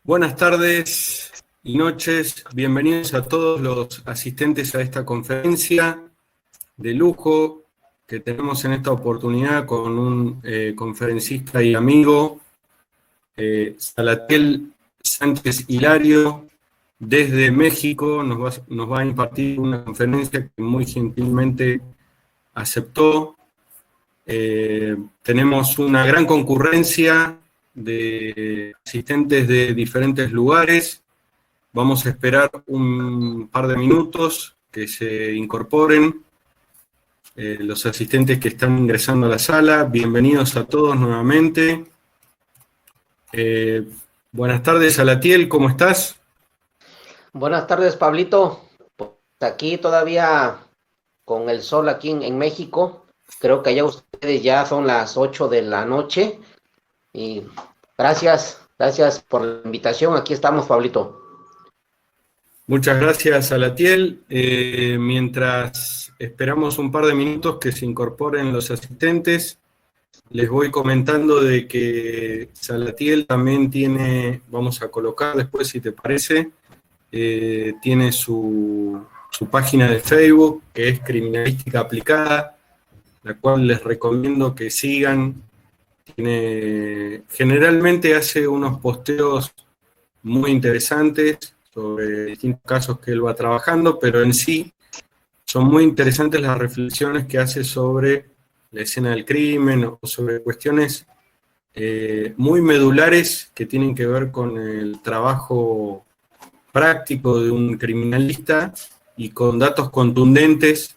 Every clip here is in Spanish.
Buenas tardes y noches, bienvenidos a todos los asistentes a esta conferencia de lujo que tenemos en esta oportunidad con un conferencista y amigo, Salatiel Sánchez Hilario, desde México. Nos va a impartir una conferencia que muy gentilmente aceptó. Tenemos una gran concurrencia de asistentes de diferentes lugares. Vamos a esperar un par de minutos que se incorporen los asistentes que están ingresando a la sala. Bienvenidos a todos nuevamente. Buenas tardes, Salatiel, ¿cómo estás? Buenas tardes, Pablito. Pues aquí todavía con el sol aquí en México. Creo que allá ustedes ya son las 8 de la noche. Y gracias por la invitación. Aquí estamos, Pablito. Muchas gracias, Salatiel. Mientras esperamos un par de minutos que se incorporen los asistentes, les voy comentando de que Salatiel también tiene, vamos a colocar después si te parece, tiene su página de Facebook, que es Criminalística Aplicada, la cual les recomiendo que sigan. Generalmente hace unos posteos muy interesantes sobre distintos casos que él va trabajando, pero en sí son muy interesantes las reflexiones que hace sobre la escena del crimen o sobre cuestiones muy medulares que tienen que ver con el trabajo práctico de un criminalista y con datos contundentes,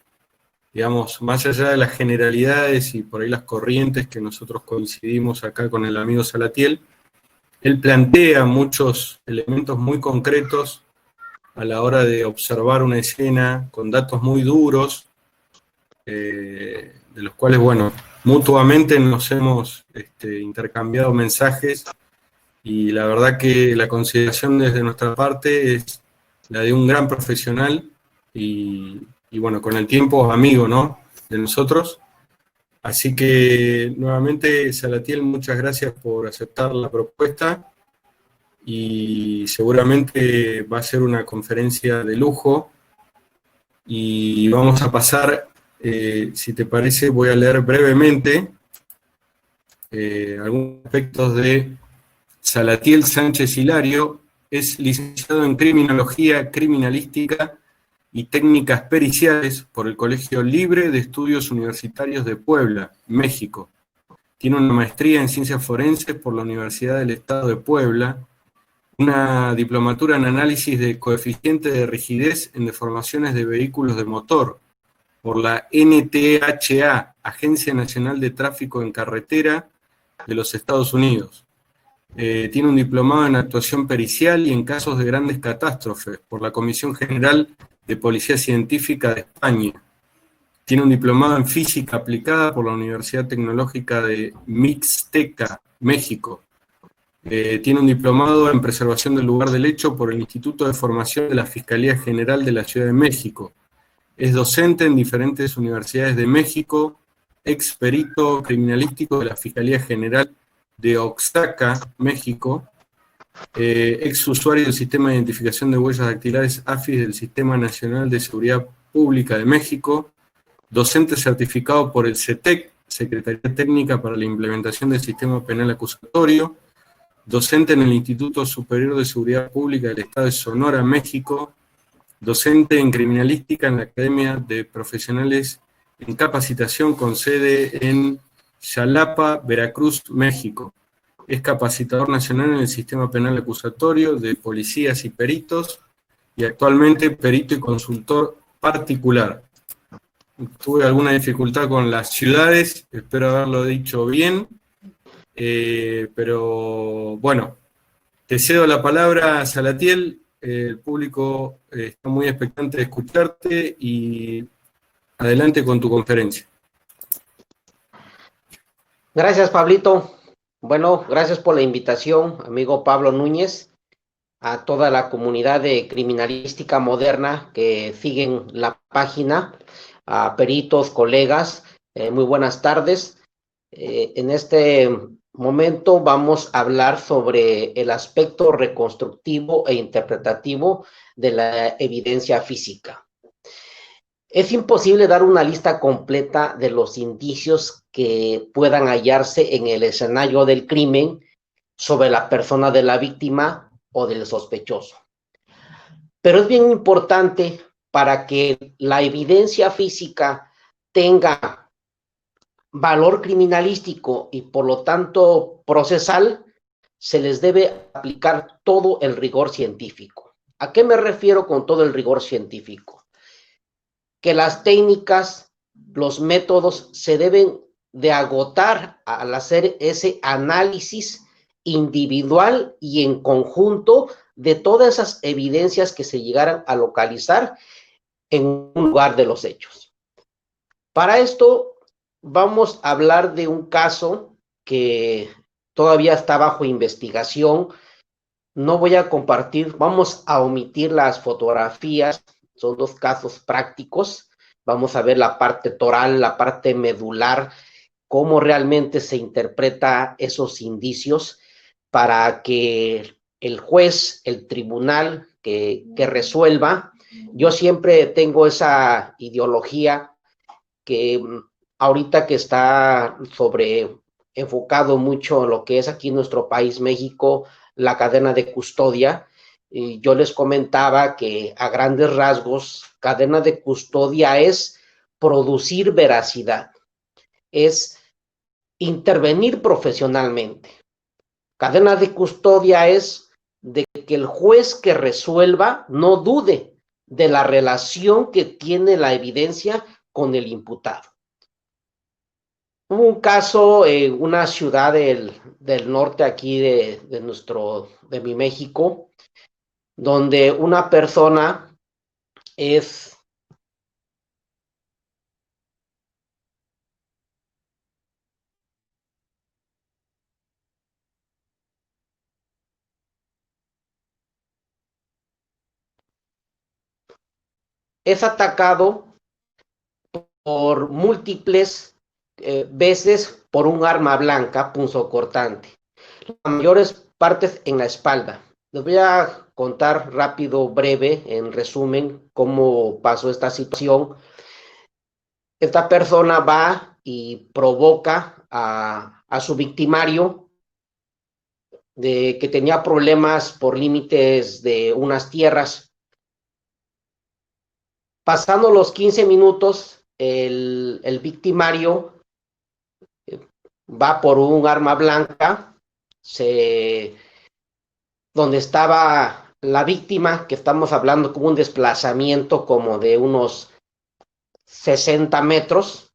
digamos, más allá de las generalidades y por ahí las corrientes que nosotros coincidimos acá con el amigo Salatiel. Él plantea muchos elementos muy concretos a la hora de observar una escena con datos muy duros, de los cuales, bueno, mutuamente nos hemos intercambiado mensajes, y la verdad que la consideración desde nuestra parte es la de un gran profesional y bueno, con el tiempo amigo, ¿no?, de nosotros. Así que nuevamente, Salatiel, muchas gracias por aceptar la propuesta y seguramente va a ser una conferencia de lujo. Y vamos a pasar, si te parece, voy a leer brevemente algunos aspectos de Salatiel Sánchez Hilario. Es licenciado en Criminología Criminalística y Técnicas Periciales por el Colegio Libre de Estudios Universitarios de Puebla, México. Tiene una maestría en Ciencias Forenses por la Universidad del Estado de Puebla, una diplomatura en Análisis de Coeficiente de Rigidez en Deformaciones de Vehículos de Motor por la NTHA, Agencia Nacional de Tráfico en Carretera de los Estados Unidos. Tiene un diplomado en Actuación Pericial y en Casos de Grandes Catástrofes por la Comisión General de Policía Científica de España. Tiene un diplomado en Física Aplicada por la Universidad Tecnológica de Mixteca, México. Tiene un diplomado en Preservación del Lugar del Hecho por el Instituto de Formación de la Fiscalía General de la Ciudad de México. Es docente en diferentes universidades de México, ex perito criminalístico de la Fiscalía General de Oaxaca, México, ex usuario del Sistema de Identificación de Huellas Dactilares AFIS del Sistema Nacional de Seguridad Pública de México, docente certificado por el CETEC, Secretaría Técnica para la Implementación del Sistema Penal Acusatorio, docente en el Instituto Superior de Seguridad Pública del Estado de Sonora, México, docente en Criminalística en la Academia de Profesionales en Capacitación con sede en Xalapa, Veracruz, México. Es capacitador nacional en el Sistema Penal Acusatorio de policías y peritos, y actualmente perito y consultor particular. Tuve alguna dificultad con las ciudades, espero haberlo dicho bien, pero bueno, te cedo la palabra, Salatiel. El público está muy expectante de escucharte y adelante con tu conferencia. Gracias, Pablito. Bueno, gracias por la invitación, amigo Pablo Núñez, a toda la comunidad de criminalística moderna que siguen la página, a peritos, colegas, muy buenas tardes. En este momento vamos a hablar sobre el aspecto reconstructivo e interpretativo de la evidencia física. Es imposible dar una lista completa de los indicios que puedan hallarse en el escenario del crimen sobre la persona de la víctima o del sospechoso. Pero es bien importante para que la evidencia física tenga valor criminalístico y por lo tanto procesal, se les debe aplicar todo el rigor científico. ¿A qué me refiero con todo el rigor científico? Que las técnicas, los métodos se deben de agotar al hacer ese análisis individual y en conjunto de todas esas evidencias que se llegaran a localizar en un lugar de los hechos. Para esto vamos a hablar de un caso que todavía está bajo investigación. No voy a compartir, vamos a omitir las fotografías, son dos casos prácticos. Vamos a ver la parte toral, la parte medular, cómo realmente se interpreta esos indicios para que el juez, el tribunal que resuelva. Yo siempre tengo esa ideología que ahorita que está enfocado mucho en lo que es aquí en nuestro país, México, la cadena de custodia. Y yo les comentaba que a grandes rasgos, cadena de custodia es producir veracidad, es intervenir profesionalmente. Cadena de custodia es de que el juez que resuelva no dude de la relación que tiene la evidencia con el imputado. Hubo un caso en una ciudad del norte aquí de mi México, donde una persona es atacado por múltiples veces por un arma blanca punzocortante, las mayores partes en la espalda. Les voy a contar rápido, breve, en resumen, cómo pasó esta situación. Esta persona va y provoca a su victimario de que tenía problemas por límites de unas tierras. Pasando los 15 minutos, el victimario va por un arma blanca, donde estaba la víctima, que estamos hablando como un desplazamiento como de unos 60 metros,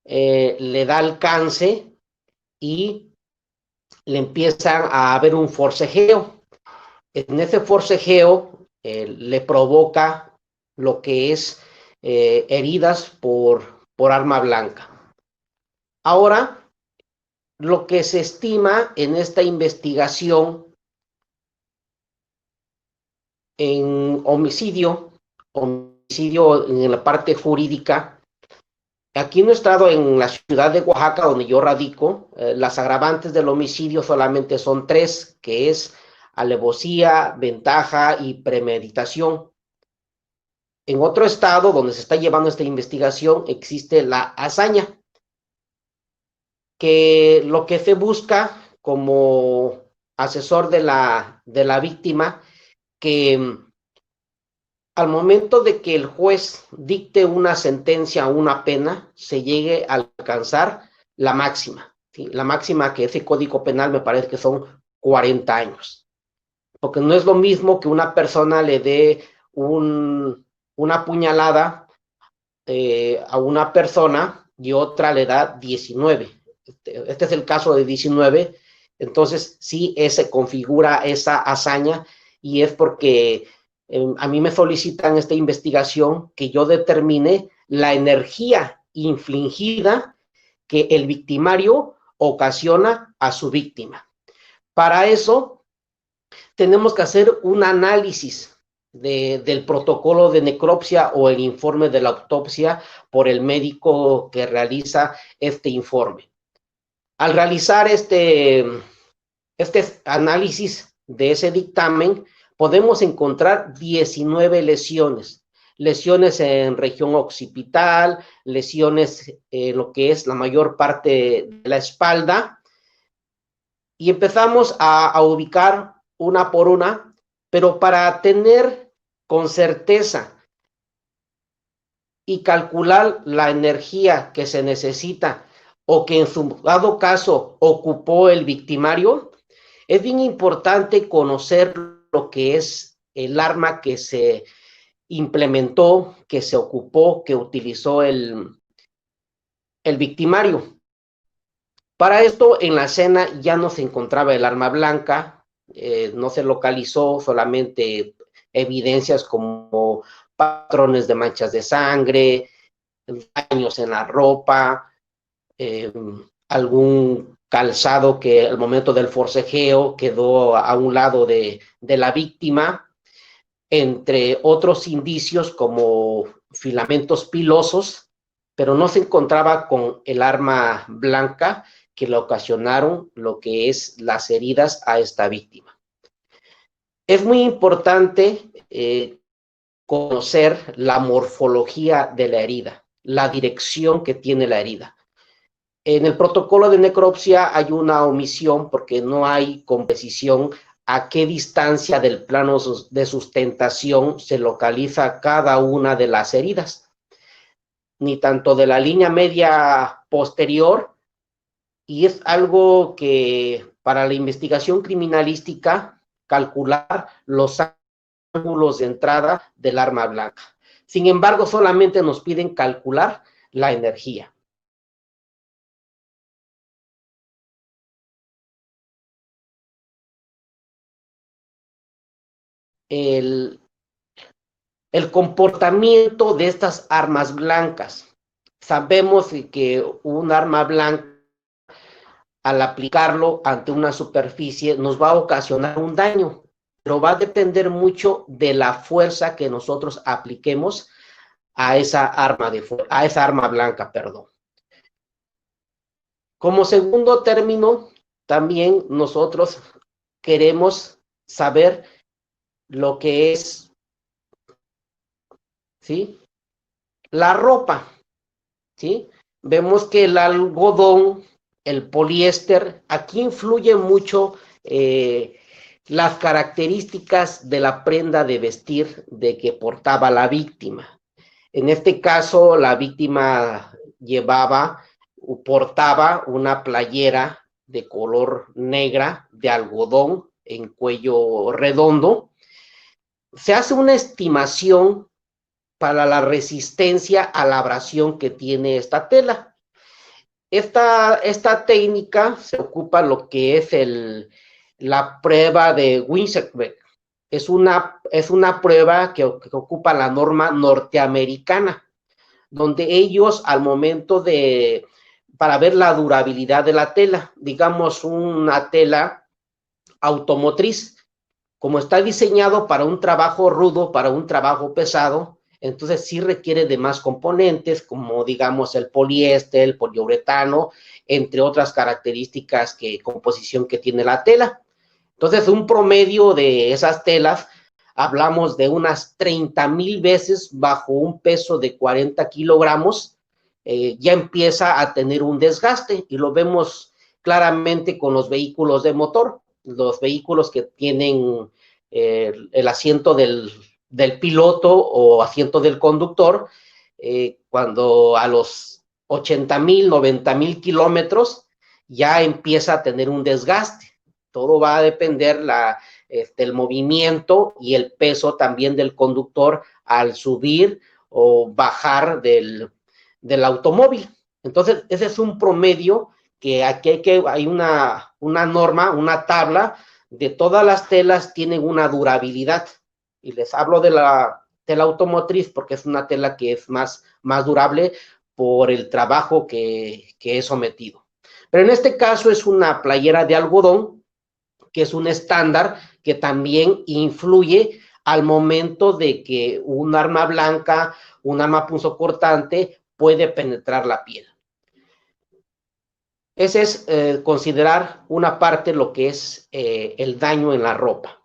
le da alcance y le empiezan a haber un forcejeo. En ese forcejeo le provoca lo que es heridas por arma blanca. Ahora, lo que se estima en esta investigación en homicidio en la parte jurídica, aquí no he estado en la ciudad de Oaxaca, donde yo radico, las agravantes del homicidio solamente son 3, que es alevosía, ventaja y premeditación. En otro estado donde se está llevando esta investigación existe la hazaña, que lo que se busca como asesor de la víctima, que al momento de que el juez dicte una sentencia o una pena, se llegue a alcanzar la máxima, ¿sí? La máxima que ese Código Penal me parece que son 40 años. Porque no es lo mismo que una persona le dé una puñalada a una persona y otra le da 19. Este es el caso de 19. Entonces, sí, se configura esa hazaña y es porque a mí me solicitan esta investigación que yo determine la energía infligida que el victimario ocasiona a su víctima. Para eso, tenemos que hacer un análisis del protocolo de necropsia o el informe de la autopsia por el médico que realiza este informe. Al realizar este análisis de ese dictamen, podemos encontrar 19 lesiones. Lesiones en región occipital, lesiones en lo que es la mayor parte de la espalda, y empezamos a ubicar una por una, pero para tener con certeza y calcular la energía que se necesita o que en su dado caso ocupó el victimario, es bien importante conocer lo que es el arma que se implementó, que se ocupó, que utilizó el victimario. Para esto, en la escena ya no se encontraba el arma blanca, no se localizó, solamente evidencias como patrones de manchas de sangre, daños en la ropa, algún calzado que al momento del forcejeo quedó a un lado de la víctima, entre otros indicios como filamentos pilosos, pero no se encontraba con el arma blanca que le ocasionaron lo que es las heridas a esta víctima. Es muy importante conocer la morfología de la herida, la dirección que tiene la herida. En el protocolo de necropsia hay una omisión porque no hay con precisión a qué distancia del plano de sustentación se localiza cada una de las heridas, ni tanto de la línea media posterior, y es algo que para la investigación criminalística calcular los ángulos de entrada del arma blanca. Sin embargo, solamente nos piden calcular la energía. El comportamiento de estas armas blancas. Sabemos que un arma blanca, al aplicarlo ante una superficie, nos va a ocasionar un daño, pero va a depender mucho de la fuerza que nosotros apliquemos a esa arma blanca, perdón. Como segundo término, también nosotros queremos saber lo que es, ¿sí?, la ropa, ¿sí? Vemos que el algodón, el poliéster, aquí influye mucho las características de la prenda de vestir de que portaba la víctima. En este caso, la víctima portaba una playera de color negra de algodón en cuello redondo. Se hace una estimación para la resistencia a la abrasión que tiene esta tela. Esta técnica se ocupa lo que es la prueba de Winsebeck. Es una prueba que ocupa la norma norteamericana, donde ellos al momento para ver la durabilidad de la tela, digamos una tela automotriz, como está diseñado para un trabajo rudo, para un trabajo pesado, entonces sí requiere de más componentes, como digamos el poliéster, el poliuretano, entre otras características composición que tiene la tela. Entonces, un promedio de esas telas, hablamos de unas 30,000 veces bajo un peso de 40 kilogramos, ya empieza a tener un desgaste, y lo vemos claramente con los vehículos de motor, los vehículos que tienen el asiento del piloto o asiento del conductor, cuando a los 80,000, 90,000 kilómetros ya empieza a tener un desgaste. Todo va a depender el movimiento y el peso también del conductor al subir o bajar del automóvil. Entonces, ese es un promedio que aquí hay una norma, una tabla de todas las telas tienen una durabilidad. Y les hablo de la tela automotriz porque es una tela que es más durable por el trabajo que he sometido. Pero en este caso es una playera de algodón, que es un estándar que también influye al momento de que un arma blanca, un arma punzocortante puede penetrar la piel. Ese es considerar una parte lo que es el daño en la ropa.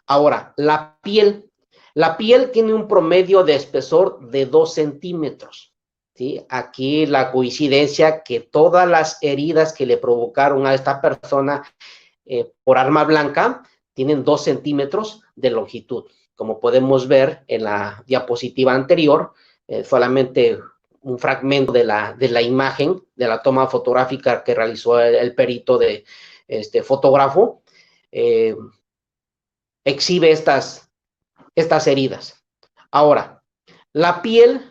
Ahora, la piel. La piel tiene un promedio de espesor de 2 centímetros. ¿Sí? Aquí la coincidencia que todas las heridas que le provocaron a esta persona por arma blanca tienen 2 centímetros de longitud. Como podemos ver en la diapositiva anterior, solamente un fragmento de la imagen, de la toma fotográfica que realizó el perito de fotógrafo, exhibe estas heridas. Ahora, la piel,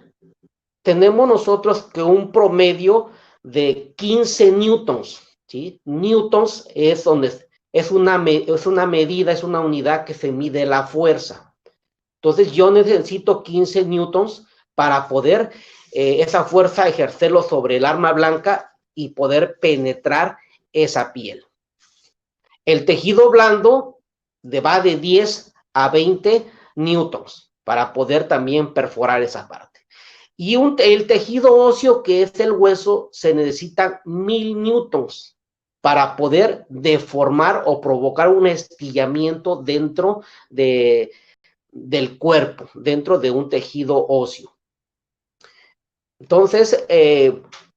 tenemos nosotros que un promedio de 15 newtons, ¿sí? Newtons es donde es una medida, es una unidad que se mide la fuerza. Entonces yo necesito 15 newtons para poder esa fuerza ejercerlo sobre el arma blanca y poder penetrar esa piel. El tejido blando va de 10 a 20 newtons para poder también perforar esa parte. Y el tejido óseo, que es el hueso, se necesitan 1000 newtons para poder deformar o provocar un estillamiento dentro del cuerpo, dentro de un tejido óseo. Entonces,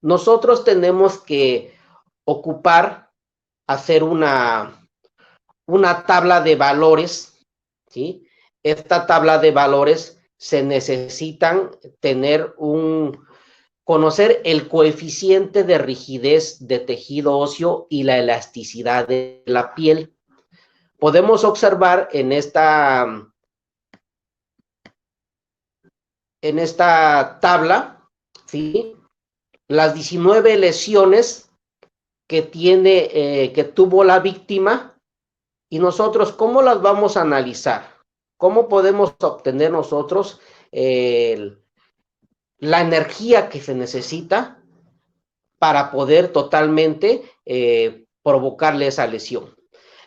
nosotros tenemos que hacer una tabla de valores, ¿sí? Esta tabla de valores se necesitan conocer el coeficiente de rigidez de tejido óseo y la elasticidad de la piel. Podemos observar en esta tabla, ¿sí? Las 19 lesiones que tuvo la víctima. Y nosotros, ¿cómo las vamos a analizar? ¿Cómo podemos obtener nosotros la energía que se necesita para poder totalmente provocarle esa lesión?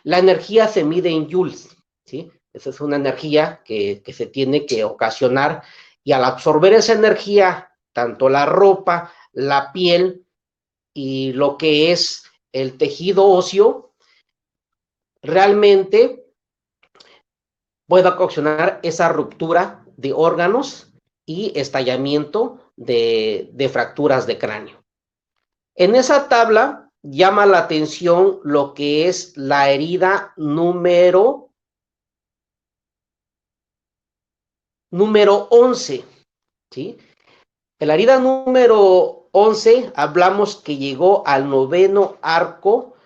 La energía se mide en joules, ¿sí? Esa es una energía que se tiene que ocasionar, y al absorber esa energía, tanto la ropa, la piel y lo que es el tejido óseo, realmente puede ocasionar esa ruptura de órganos y estallamiento de fracturas de cráneo. En esa tabla llama la atención lo que es la herida número 11, ¿sí? En la herida número 11 hablamos que llegó al 9º arco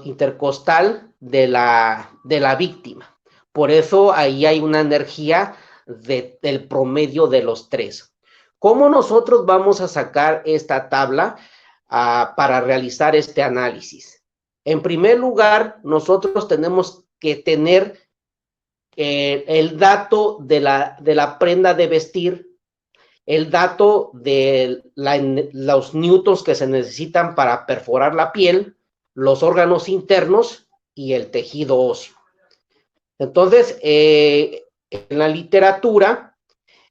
intercostal de la víctima. Por eso ahí hay una energía del promedio de los 3. ¿Cómo nosotros vamos a sacar esta tabla para realizar este análisis? En primer lugar, nosotros tenemos que tener el dato de la prenda de vestir, el dato de los newtons que se necesitan para perforar la piel, los órganos internos y el tejido óseo. Entonces, en la literatura,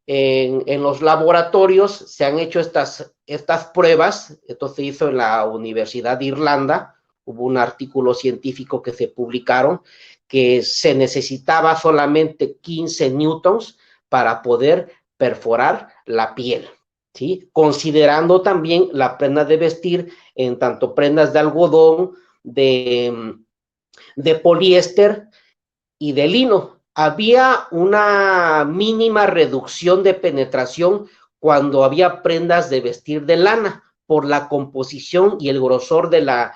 en los laboratorios se han hecho estas pruebas. Esto se hizo en la Universidad de Irlanda. Hubo un artículo científico que se publicaron que se necesitaba solamente 15 newtons para poder perforar la piel, ¿sí? Considerando también la prenda de vestir, en tanto prendas de algodón, de poliéster y de lino. Había una mínima reducción de penetración cuando había prendas de vestir de lana, por la composición y el grosor de la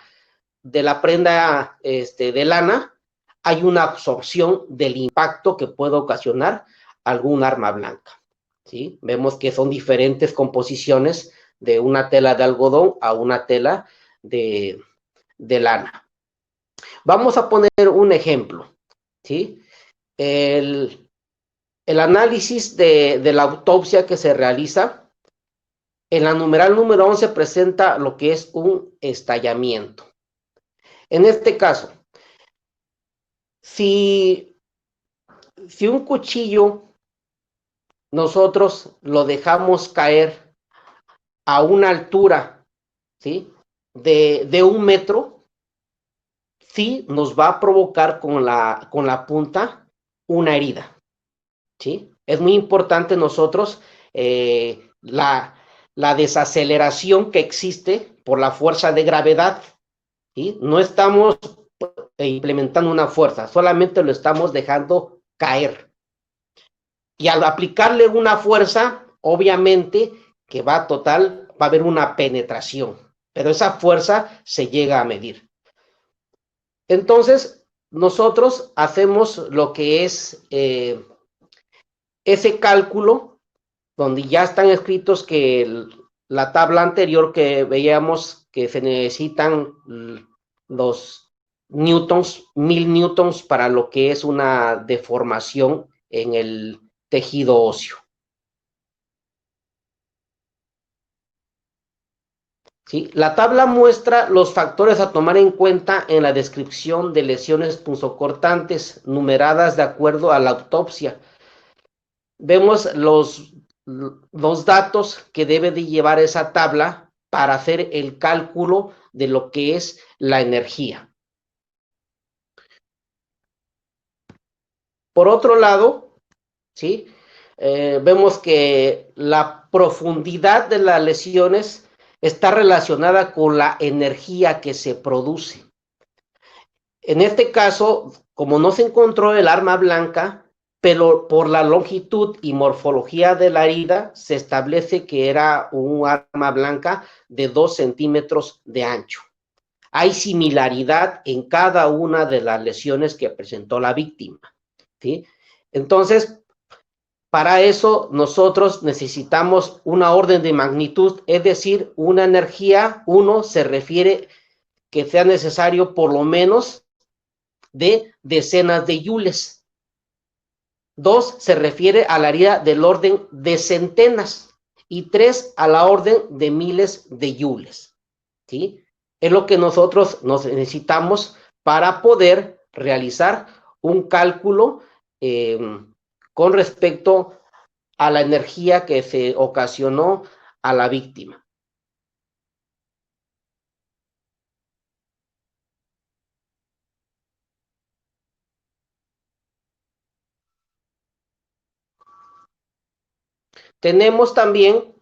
prenda de lana. Hay una absorción del impacto que puede ocasionar algún arma blanca, ¿sí? Vemos que son diferentes composiciones de una tela de algodón a una tela de lana. Vamos a poner un ejemplo, ¿sí? El análisis de la autopsia que se realiza, en la numeral número 11 presenta lo que es un estallamiento. En este caso, si un cuchillo nosotros lo dejamos caer a una altura, ¿sí? de 1 metro, sí nos va a provocar con la punta una herida, ¿sí? Es muy importante nosotros la desaceleración que existe por la fuerza de gravedad, ¿sí? No estamos implementando una fuerza, solamente lo estamos dejando caer. Y al aplicarle una fuerza, obviamente que va a haber una penetración, pero esa fuerza se llega a medir. Entonces, nosotros hacemos lo que es ese cálculo, donde ya están escritos que la tabla anterior que veíamos que se necesitan los newtons, 1000 newtons para lo que es una deformación en el tejido óseo. ¿Sí? La tabla muestra los factores a tomar en cuenta en la descripción de lesiones punzocortantes numeradas de acuerdo a la autopsia. Vemos los datos que debe de llevar esa tabla para hacer el cálculo de lo que es la energía. Por otro lado, ¿sí? Vemos que la profundidad de las lesiones está relacionada con la energía que se produce. En este caso, como no se encontró el arma blanca, pero por la longitud y morfología de la herida, se establece que era un arma blanca de 2 centímetros de ancho. Hay similaridad en cada una de las lesiones que presentó la víctima, ¿sí? Entonces, para eso nosotros necesitamos una orden de magnitud, es decir, una energía. Uno se refiere que sea necesario por lo menos de decenas de joules. 2 se refiere a la herida del orden de centenas. Y 3 a la orden de miles de joules, ¿sí? Es lo que nosotros nos necesitamos para poder realizar un cálculo con respecto a la energía que se ocasionó a la víctima. Tenemos también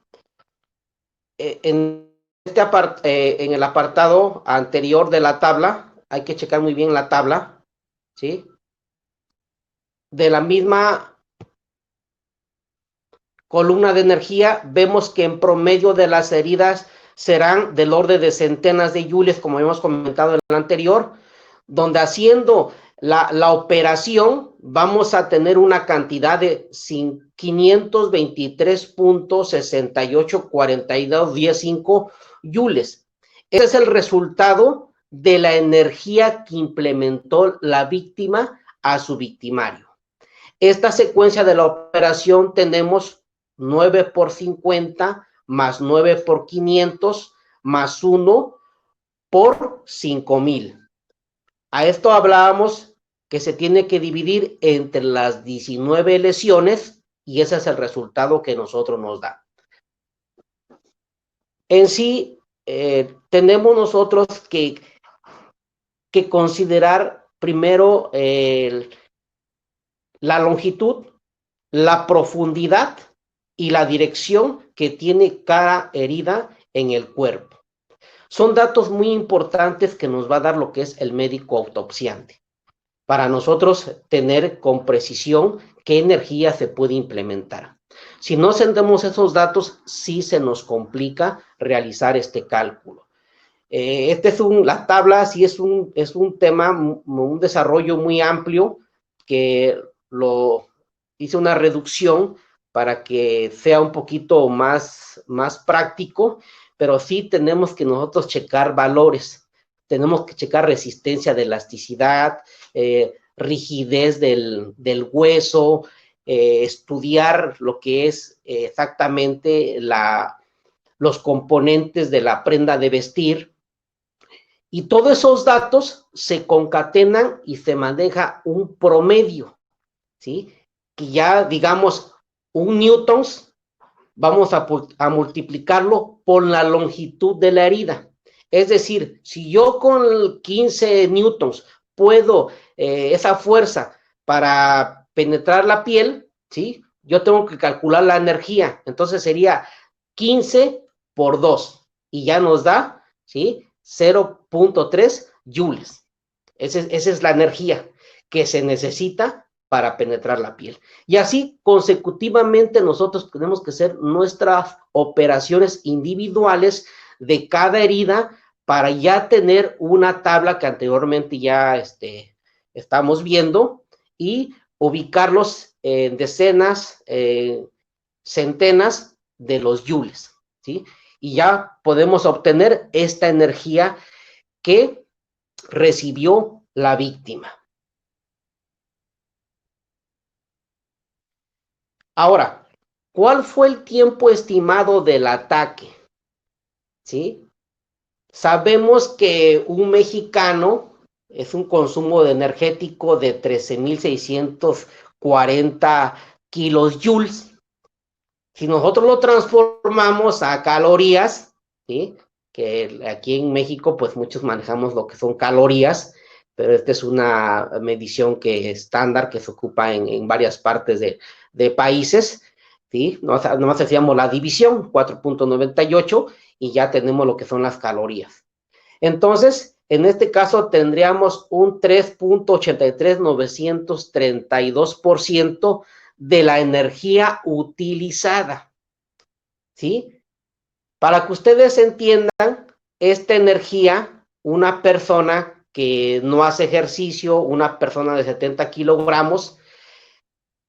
en el apartado anterior de la tabla, hay que checar muy bien la tabla, ¿sí? De la misma columna de energía, vemos que en promedio de las heridas serán del orden de centenas de joules, como hemos comentado en el anterior, donde haciendo la operación vamos a tener una cantidad de 523.684215 joules. Ese es el resultado de la energía que implementó la víctima a su victimario. Esta secuencia de la operación tenemos 9 por 50 más 9 por 500 más 1 por 5000. A esto hablábamos que se tiene que dividir entre las 19 lesiones y ese es el resultado que nosotros nos da. En sí, tenemos nosotros que considerar primero la longitud, la profundidad y la dirección que tiene cada herida en el cuerpo. Son datos muy importantes que nos va a dar lo que es el médico autopsiante, para nosotros tener con precisión qué energía se puede implementar. Si no tenemos esos datos, sí se nos complica realizar este cálculo. La tabla sí es un tema, un desarrollo muy amplio que lo hice una reducción para que sea un poquito más práctico, pero sí tenemos que nosotros checar valores, tenemos que checar resistencia de elasticidad, rigidez del hueso, estudiar lo que es exactamente los componentes de la prenda de vestir, y todos esos datos se concatenan y se maneja un promedio, ¿sí? Que ya, digamos, 1 newtons, vamos a multiplicarlo por la longitud de la herida. Es decir, si yo con 15 newtons puedo esa fuerza para penetrar la piel, ¿sí? Yo tengo que calcular la energía, entonces sería 15 por 2 y ya nos da, ¿sí? 0.3 joules. Esa es la energía que se necesita para penetrar la piel. Y así consecutivamente nosotros tenemos que hacer nuestras operaciones individuales de cada herida para ya tener una tabla que anteriormente ya estamos viendo y ubicarlos en decenas, centenas de los joules, ¿sí? Y ya podemos obtener esta energía que recibió la víctima. Ahora, ¿cuál fue el tiempo estimado del ataque? ¿Sí? Sabemos que un mexicano es un consumo de energético de 13.640 kilojoules. Si nosotros lo transformamos a calorías, ¿sí? Que aquí en México pues muchos manejamos lo que son calorías, pero esta es una medición que estándar que se ocupa en varias partes de países, ¿sí? Nomás hacíamos la división, 4.98, y ya tenemos lo que son las calorías. Entonces, en este caso tendríamos un 3.83932% de la energía utilizada, ¿sí? Para que ustedes entiendan, esta energía, una persona que no hace ejercicio, una persona de 70 kilogramos,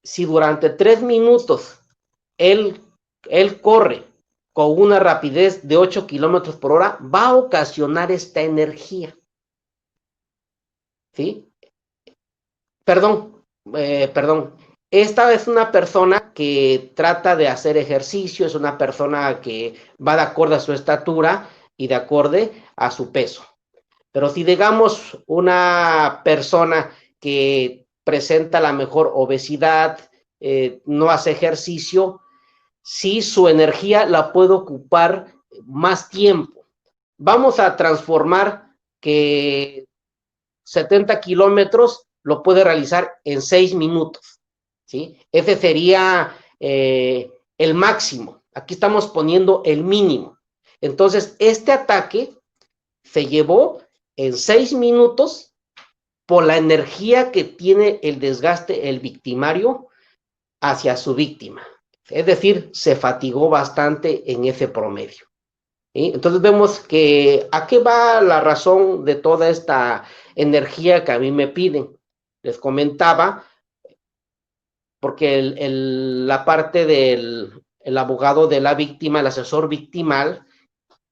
si durante 3 minutos él corre con una rapidez de 8 kilómetros por hora, va a ocasionar esta energía, ¿sí? Perdón. Esta es una persona que trata de hacer ejercicio, es una persona que va de acuerdo a su estatura y de acuerdo a su peso. Pero si digamos una persona que presenta la mejor obesidad, no hace ejercicio, sí su energía la puede ocupar más tiempo. Vamos a transformar que 70 kilómetros lo puede realizar en 6 minutos, ¿sí? Ese sería el máximo. Aquí estamos poniendo el mínimo. Entonces, este ataque se llevó en 6 minutos por la energía que tiene el desgaste el victimario hacia su víctima. Es decir, se fatigó bastante en ese promedio. ¿Sí? Entonces vemos que ¿a qué va la razón de toda esta energía que a mí me piden? Les comentaba, porque la parte del abogado de la víctima, el asesor victimal,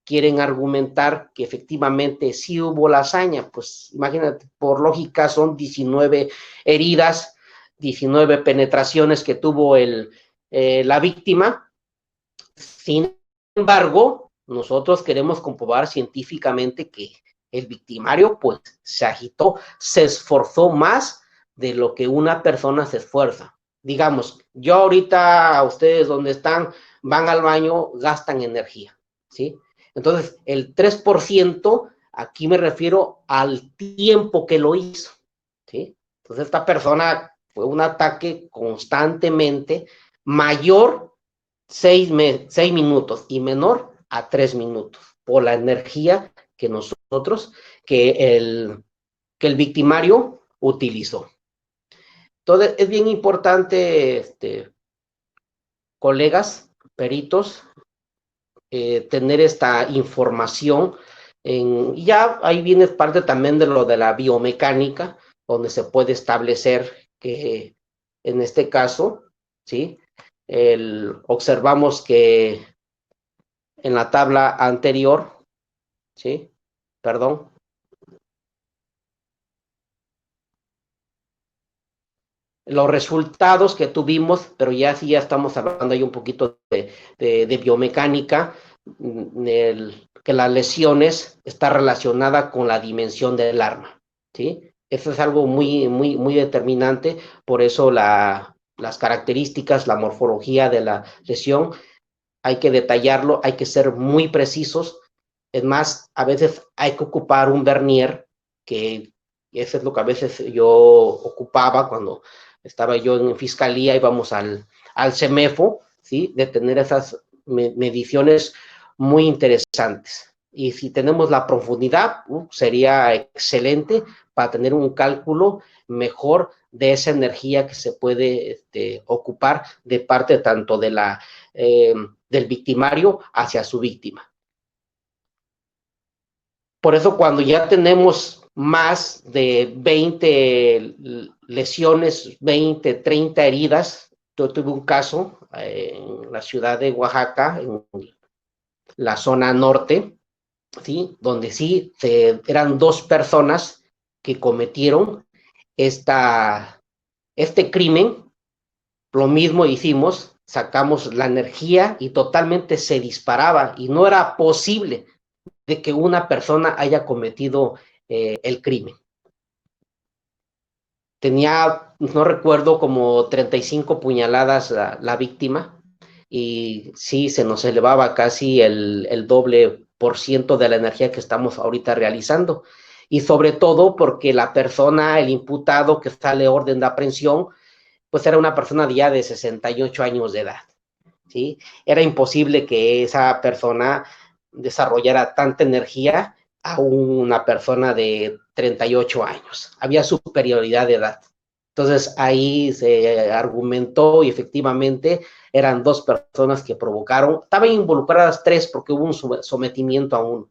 quieren argumentar que efectivamente sí hubo la hazaña. Pues imagínate, por lógica son 19 heridas, 19 penetraciones que tuvo la víctima. Sin embargo, nosotros queremos comprobar científicamente que el victimario pues se agitó, se esforzó más de lo que una persona se esfuerza. Digamos, yo ahorita, ustedes donde están, van al baño, gastan energía, ¿sí? Entonces, el 3%, aquí me refiero al tiempo que lo hizo, ¿sí? Entonces, esta persona fue un ataque constantemente mayor 6 minutos y menor a 3 minutos, por la energía que el victimario utilizó. Entonces, es bien importante, colegas, peritos, tener esta información. Ya ahí viene parte también de lo de la biomecánica, donde se puede establecer que en este caso, ¿sí? Observamos que en la tabla anterior, ¿sí? Perdón. Los resultados que tuvimos, pero ya sí ya estamos hablando ahí un poquito de biomecánica, que las lesiones está relacionada con la dimensión del arma, ¿sí? Eso es algo muy, muy, muy determinante, por eso las características, la morfología de la lesión, hay que detallarlo, hay que ser muy precisos Es más, a veces hay que ocupar un vernier, que eso es lo que a veces yo ocupaba cuando estaba yo en fiscalía, íbamos al CEMEFO, ¿sí? De tener esas mediciones muy interesantes. Y si tenemos la profundidad, sería excelente para tener un cálculo mejor de esa energía que se puede ocupar de parte tanto de del victimario hacia su víctima. Por eso cuando ya tenemos más de 20 lesiones, 20, 30 heridas, yo tuve un caso en la ciudad de Oaxaca, en la zona norte, ¿sí? Donde sí eran 2 personas que cometieron este crimen. Lo mismo hicimos, sacamos la energía y totalmente se disparaba y no era posible de que una persona haya cometido el crimen. Tenía, no recuerdo, como 35 puñaladas la víctima, y sí, se nos elevaba casi el doble por ciento de la energía que estamos ahorita realizando. Y sobre todo porque la persona, el imputado que sale orden de aprehensión, pues era una persona ya de 68 años de edad, ¿sí? Era imposible que esa persona desarrollara tanta energía a una persona de 38 años. Había superioridad de edad. Entonces ahí se argumentó y efectivamente eran 2 personas que provocaron, estaban involucradas 3 porque hubo un sometimiento a uno.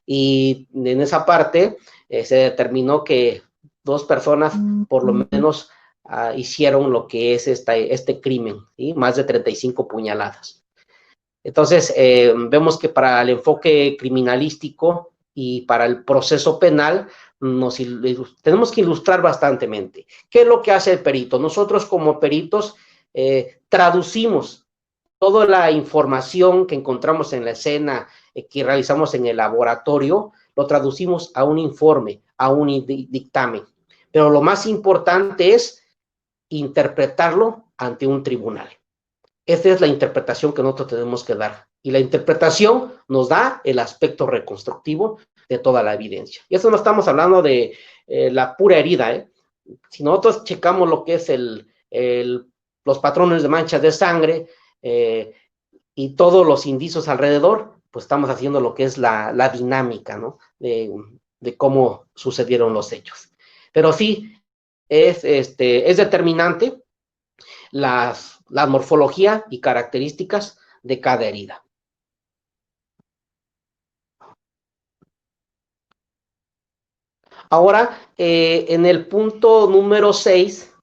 Y en esa parte se determinó que 2 personas por lo menos hicieron lo que es este crimen, ¿sí? Más de 35 puñaladas. Entonces, vemos que para el enfoque criminalístico y para el proceso penal, tenemos que ilustrar bastantemente. ¿Qué es lo que hace el perito? Nosotros como peritos traducimos toda la información que encontramos en la escena, que realizamos en el laboratorio, lo traducimos a un informe, a un dictamen. Pero lo más importante es interpretarlo ante un tribunal. Esa es la interpretación que nosotros tenemos que dar. Y la interpretación nos da el aspecto reconstructivo de toda la evidencia. Y eso no estamos hablando de la pura herida. Si nosotros checamos lo que es los patrones de manchas de sangre y todos los indicios alrededor, pues estamos haciendo lo que es la dinámica, ¿no? De cómo sucedieron los hechos. Pero sí, es determinante la morfología y características de cada herida. Ahora, en el punto número 6,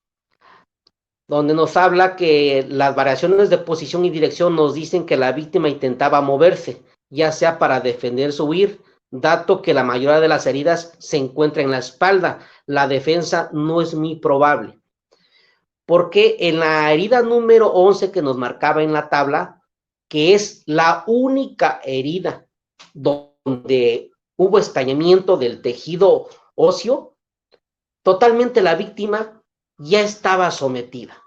donde nos habla que las variaciones de posición y dirección nos dicen que la víctima intentaba moverse, ya sea para defenderse o huir, dato que la mayoría de las heridas se encuentra en la espalda. La defensa no es muy probable. Porque en la herida número 11 que nos marcaba en la tabla, que es la única herida donde hubo estañamiento del tejido óseo, totalmente la víctima ya estaba sometida,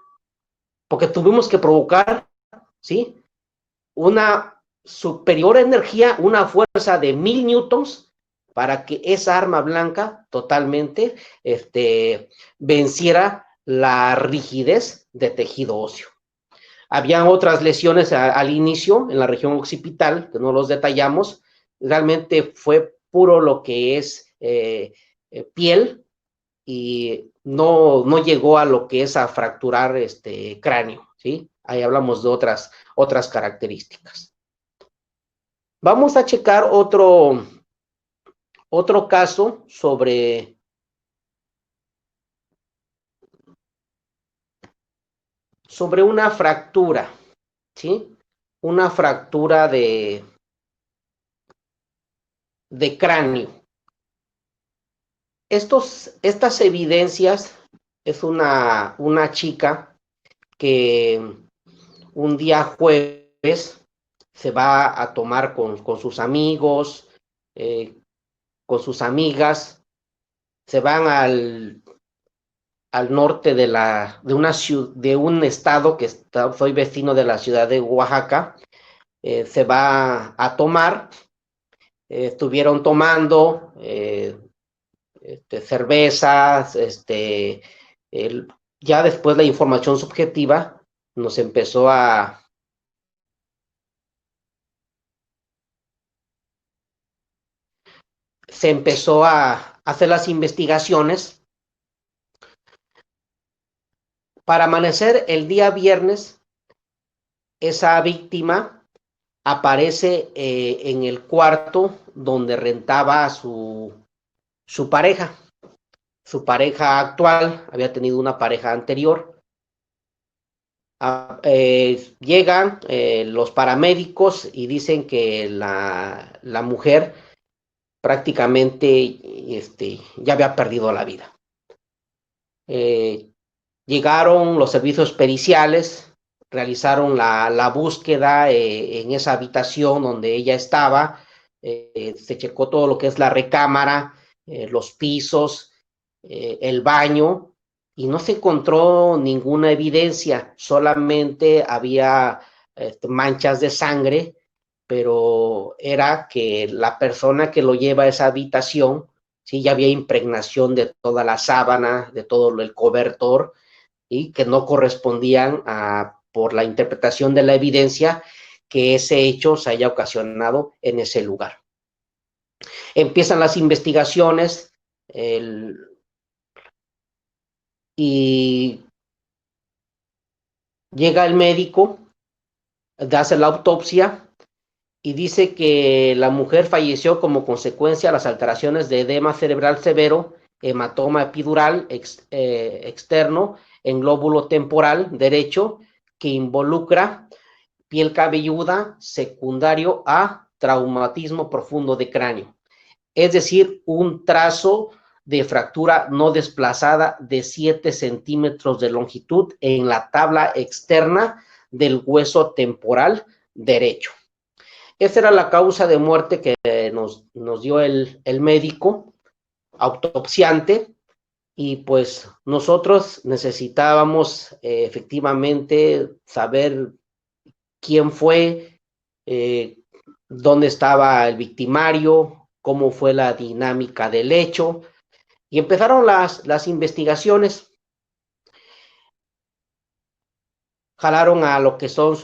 porque tuvimos que provocar, ¿sí?, una superior energía, una fuerza de 1000 newtons para que esa arma blanca totalmente venciera la rigidez de tejido óseo. Habían otras lesiones al inicio en la región occipital, que no los detallamos. Realmente fue puro lo que es piel, y no llegó a lo que es a fracturar cráneo, ¿sí? Ahí hablamos de otras características. Vamos a checar otro caso sobre una fractura, ¿sí? Una fractura de cráneo. Estas evidencias es una chica que un día jueves se va a tomar con sus amigos, con sus amigas, se van al norte de un estado que soy vecino de la ciudad de Oaxaca, se va a tomar estuvieron tomando cervezas, ya después la información subjetiva nos empezó a... Se empezó a hacer las investigaciones. Para amanecer el día viernes, esa víctima aparece en el cuarto donde rentaba su pareja. Su pareja actual, había tenido una pareja anterior. Llegan los paramédicos y dicen que la mujer prácticamente ya había perdido la vida. Llegaron los servicios periciales, realizaron la búsqueda en esa habitación donde ella estaba, se checó todo lo que es la recámara, los pisos, el baño, y no se encontró ninguna evidencia, solamente había manchas de sangre, pero era que la persona que lo lleva a esa habitación, sí, ya había impregnación de toda la sábana, de todo el cobertor, y que no correspondían por la interpretación de la evidencia, que ese hecho se haya ocasionado en ese lugar. Empiezan las investigaciones y llega el médico, hace la autopsia y dice que la mujer falleció como consecuencia de las alteraciones de edema cerebral severo, hematoma epidural externo en glóbulo temporal derecho, que involucra piel cabelluda secundario a traumatismo profundo de cráneo. Es decir, un trazo de fractura no desplazada de 7 centímetros de longitud en la tabla externa del hueso temporal derecho. Esa era la causa de muerte que nos dio el médico autopsiante, y pues nosotros necesitábamos efectivamente saber quién fue, dónde estaba el victimario, cómo fue la dinámica del hecho, y empezaron las investigaciones. Jalaron a lo que son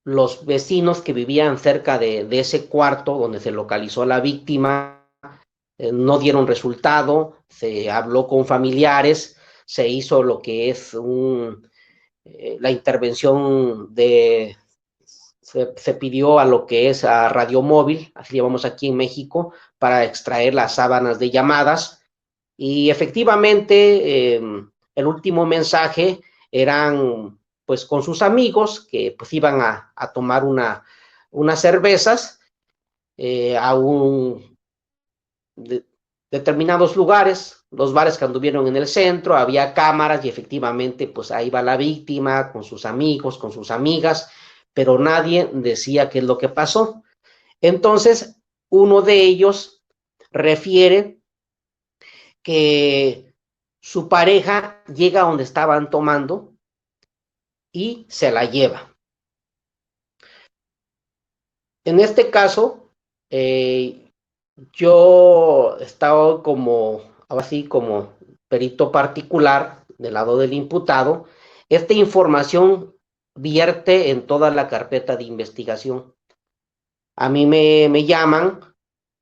los vecinos que vivían cerca de ese cuarto donde se localizó la víctima. No dieron resultado, se habló con familiares, se hizo lo que es la intervención se pidió a lo que es a radiomóvil, así llamamos aquí en México, para extraer las sábanas de llamadas, y efectivamente el último mensaje eran pues con sus amigos que pues iban a tomar unas cervezas a determinados lugares, los bares que anduvieron en el centro, había cámaras y efectivamente pues ahí va la víctima con sus amigos, con sus amigas, pero nadie decía qué es lo que pasó. Entonces, uno de ellos refiere que su pareja llega a donde estaban tomando y se la lleva. En este caso, yo estaba así como perito particular del lado del imputado. Esta información vierte en toda la carpeta de investigación. A mí me llaman,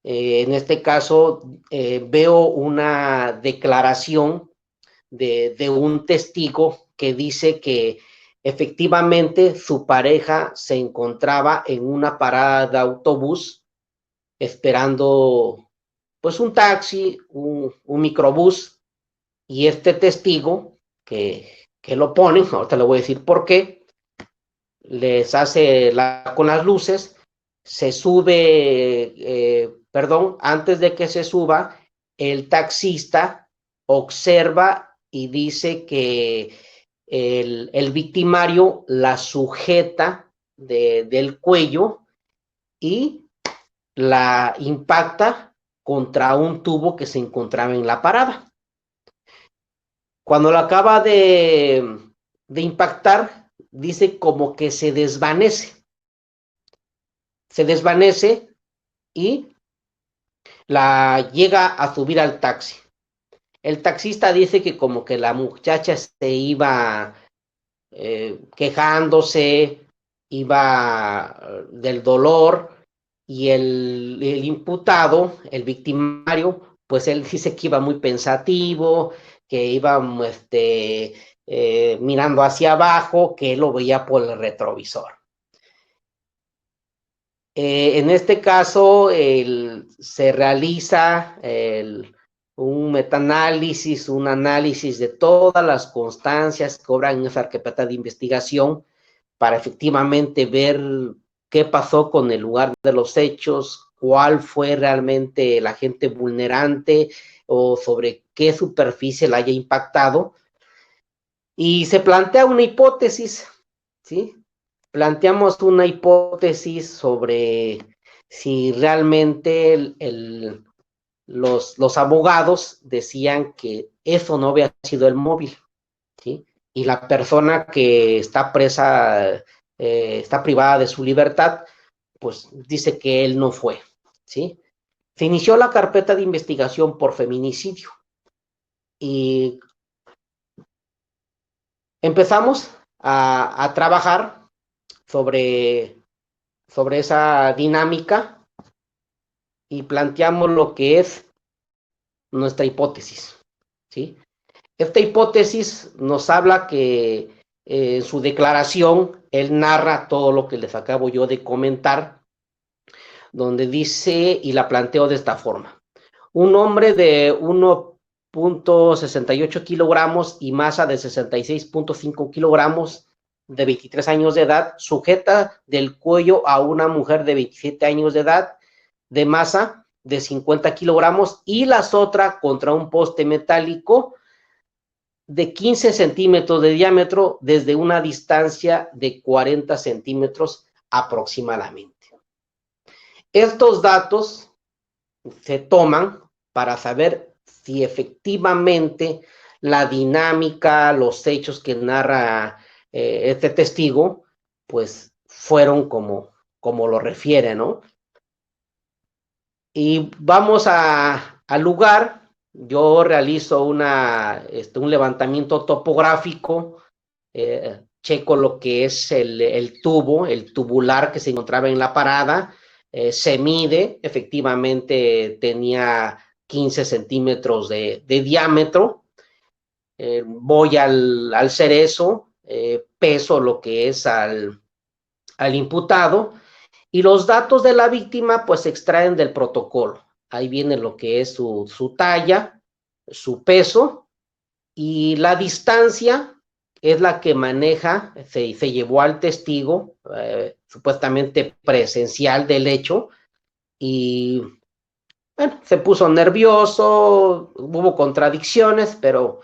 en este caso veo una declaración de un testigo que dice que efectivamente su pareja se encontraba en una parada de autobús esperando pues un taxi, un microbús, y este testigo que lo ponen, ahorita le voy a decir por qué, les hace con las luces, se sube, antes de que se suba, el taxista observa y dice que el victimario la sujeta del cuello y la impacta contra un tubo que se encontraba en la parada. Cuando lo acaba de impactar, dice como que se desvanece. se desvanece y la llega a subir al taxi. El taxista dice que como que la muchacha se iba quejándose, iba del dolor, y el imputado, el victimario, pues él dice que iba muy pensativo, que iba mirando hacia abajo, que él lo veía por el retrovisor. En este caso, se realiza un metaanálisis, un análisis de todas las constancias que obran en esa carpeta de investigación para efectivamente ver qué pasó con el lugar de los hechos, cuál fue realmente el agente vulnerante o sobre qué superficie la haya impactado. Y se plantea una hipótesis, ¿sí? Planteamos una hipótesis sobre si realmente los abogados decían que eso no había sido el móvil, ¿sí? Y la persona que está presa, está privada de su libertad, pues dice que él no fue, ¿sí? Se inició la carpeta de investigación por feminicidio y empezamos a trabajar sobre esa dinámica y planteamos lo que es nuestra hipótesis, ¿sí? Esta hipótesis nos habla que en su declaración él narra todo lo que les acabo yo de comentar, donde dice, y la planteo de esta forma: un hombre de 1.68 kilogramos y masa de 66.5 kilogramos, de 23 años de edad, sujeta del cuello a una mujer de 27 años de edad, de masa de 50 kilogramos, y la otra contra un poste metálico de 15 centímetros de diámetro desde una distancia de 40 centímetros aproximadamente. Estos datos se toman para saber si efectivamente la dinámica, los hechos que narra este testigo, pues fueron como lo refiere, ¿no? Y vamos al lugar. Yo realizo un levantamiento topográfico, checo lo que es el tubo, el tubular que se encontraba en la parada, se mide, efectivamente tenía 15 centímetros de diámetro. Voy al cerezo, peso lo que es al imputado, y los datos de la víctima pues se extraen del protocolo. Ahí viene lo que es su talla, su peso, y la distancia es la que maneja, se llevó al testigo, supuestamente presencial del hecho, y bueno, se puso nervioso, hubo contradicciones, pero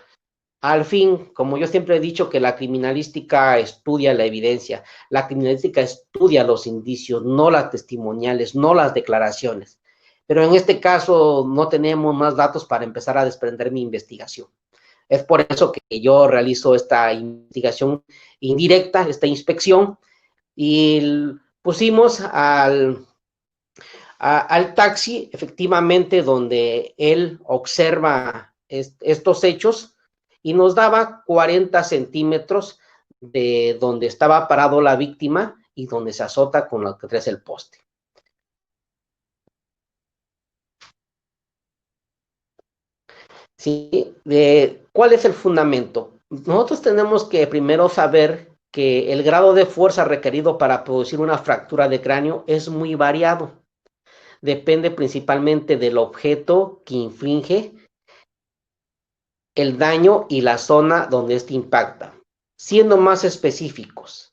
al fin, como yo siempre he dicho, que la criminalística estudia la evidencia, la criminalística estudia los indicios, no las testimoniales, no las declaraciones. Pero en este caso no tenemos más datos para empezar a desprender mi investigación. Es por eso que yo realizo esta investigación indirecta, esta inspección, y pusimos al taxi, efectivamente, donde él observa estos hechos, y nos daba 40 centímetros de donde estaba parado la víctima y donde se azota con lo que trae el poste. ¿Sí? ¿Cuál es el fundamento? Nosotros tenemos que primero saber que el grado de fuerza requerido para producir una fractura de cráneo es muy variado. Depende principalmente del objeto que inflige el daño y la zona donde éste impacta. Siendo más específicos,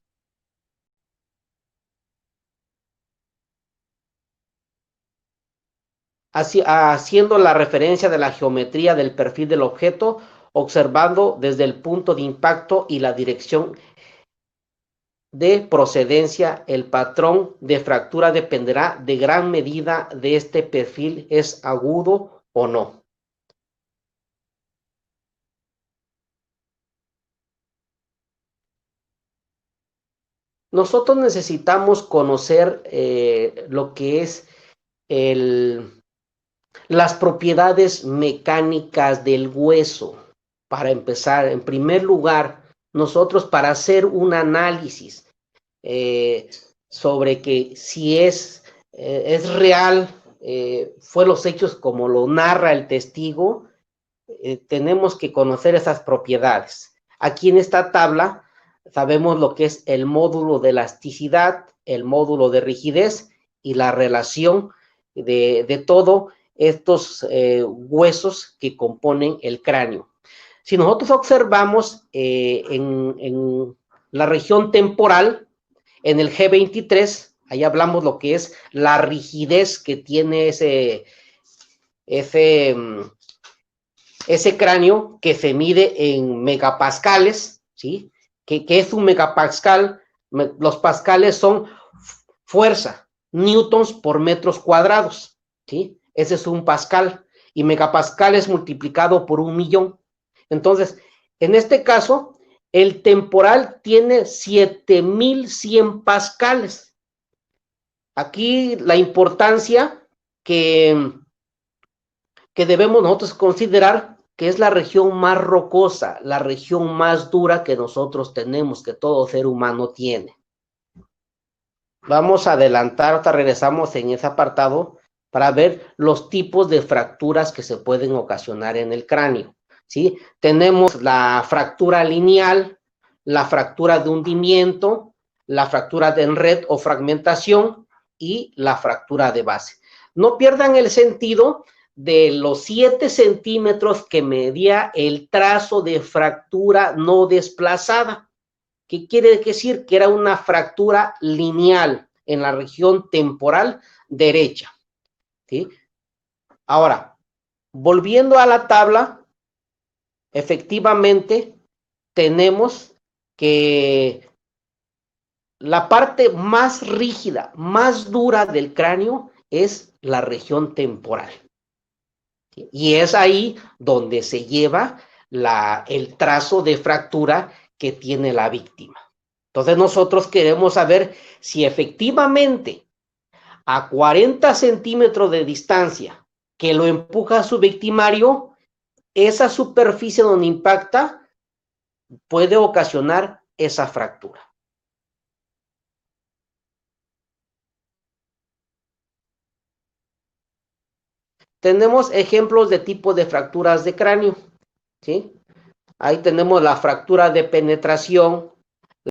haciendo la referencia de la geometría del perfil del objeto, observando desde el punto de impacto y la dirección de procedencia, el patrón de fractura dependerá de gran medida de este perfil, es agudo o no. nosotros necesitamos conocer lo que es las propiedades mecánicas del hueso. Para empezar, en primer lugar, nosotros para hacer un análisis sobre que si es real, fue los hechos como lo narra el testigo, tenemos que conocer esas propiedades. Aquí en esta tabla sabemos lo que es el módulo de elasticidad, el módulo de rigidez y la relación de todos estos huesos que componen el cráneo. Si nosotros observamos en la región temporal, en el G23, ahí hablamos lo que es la rigidez que tiene ese cráneo, que se mide en megapascales, ¿sí? ¿Qué es un megapascal? Los pascales son fuerza, newtons por metros cuadrados, ¿sí? Ese es un pascal, y megapascal es multiplicado por 1.000.000. Entonces, en este caso, el temporal tiene 7.100 pascales. Aquí la importancia que debemos nosotros considerar que es la región más rocosa, la región más dura que nosotros tenemos, que todo ser humano tiene. Vamos a adelantar, hasta regresamos en ese apartado para ver los tipos de fracturas que se pueden ocasionar en el cráneo, ¿sí? Tenemos la fractura lineal, la fractura de hundimiento, la fractura de enred o fragmentación y la fractura de base. No pierdan el sentido de los 7 centímetros que medía el trazo de fractura no desplazada. ¿Qué quiere decir? Que era una fractura lineal en la región temporal derecha, ¿sí? Ahora, volviendo a la tabla, efectivamente tenemos que la parte más rígida, más dura del cráneo es la región temporal. Y es ahí donde se lleva el trazo de fractura que tiene la víctima. Entonces nosotros queremos saber si efectivamente a 40 centímetros de distancia que lo empuja a su victimario, esa superficie donde impacta puede ocasionar esa fractura. Tenemos ejemplos de tipos de fracturas de cráneo, ¿sí? Ahí tenemos la fractura de penetración,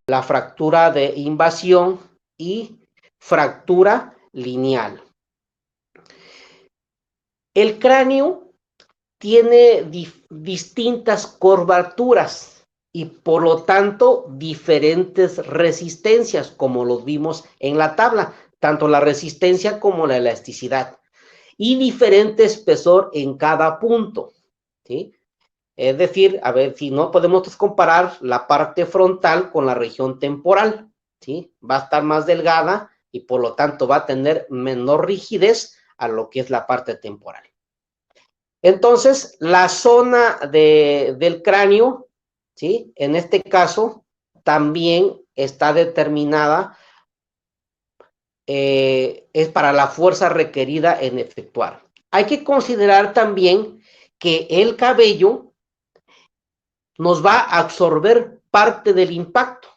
la fractura de invasión y fractura lineal. El cráneo tiene distintas curvaturas y por lo tanto diferentes resistencias, como los vimos en la tabla, tanto la resistencia como la elasticidad, y diferente espesor en cada punto, ¿sí? Es decir, a ver, si no podemos comparar la parte frontal con la región temporal, ¿sí? Va a estar más delgada y por lo tanto va a tener menor rigidez a lo que es la parte temporal. Entonces, la zona del cráneo, ¿sí? En este caso, también está determinada, es para la fuerza requerida en efectuar. Hay que considerar también que el cabello nos va a absorber parte del impacto,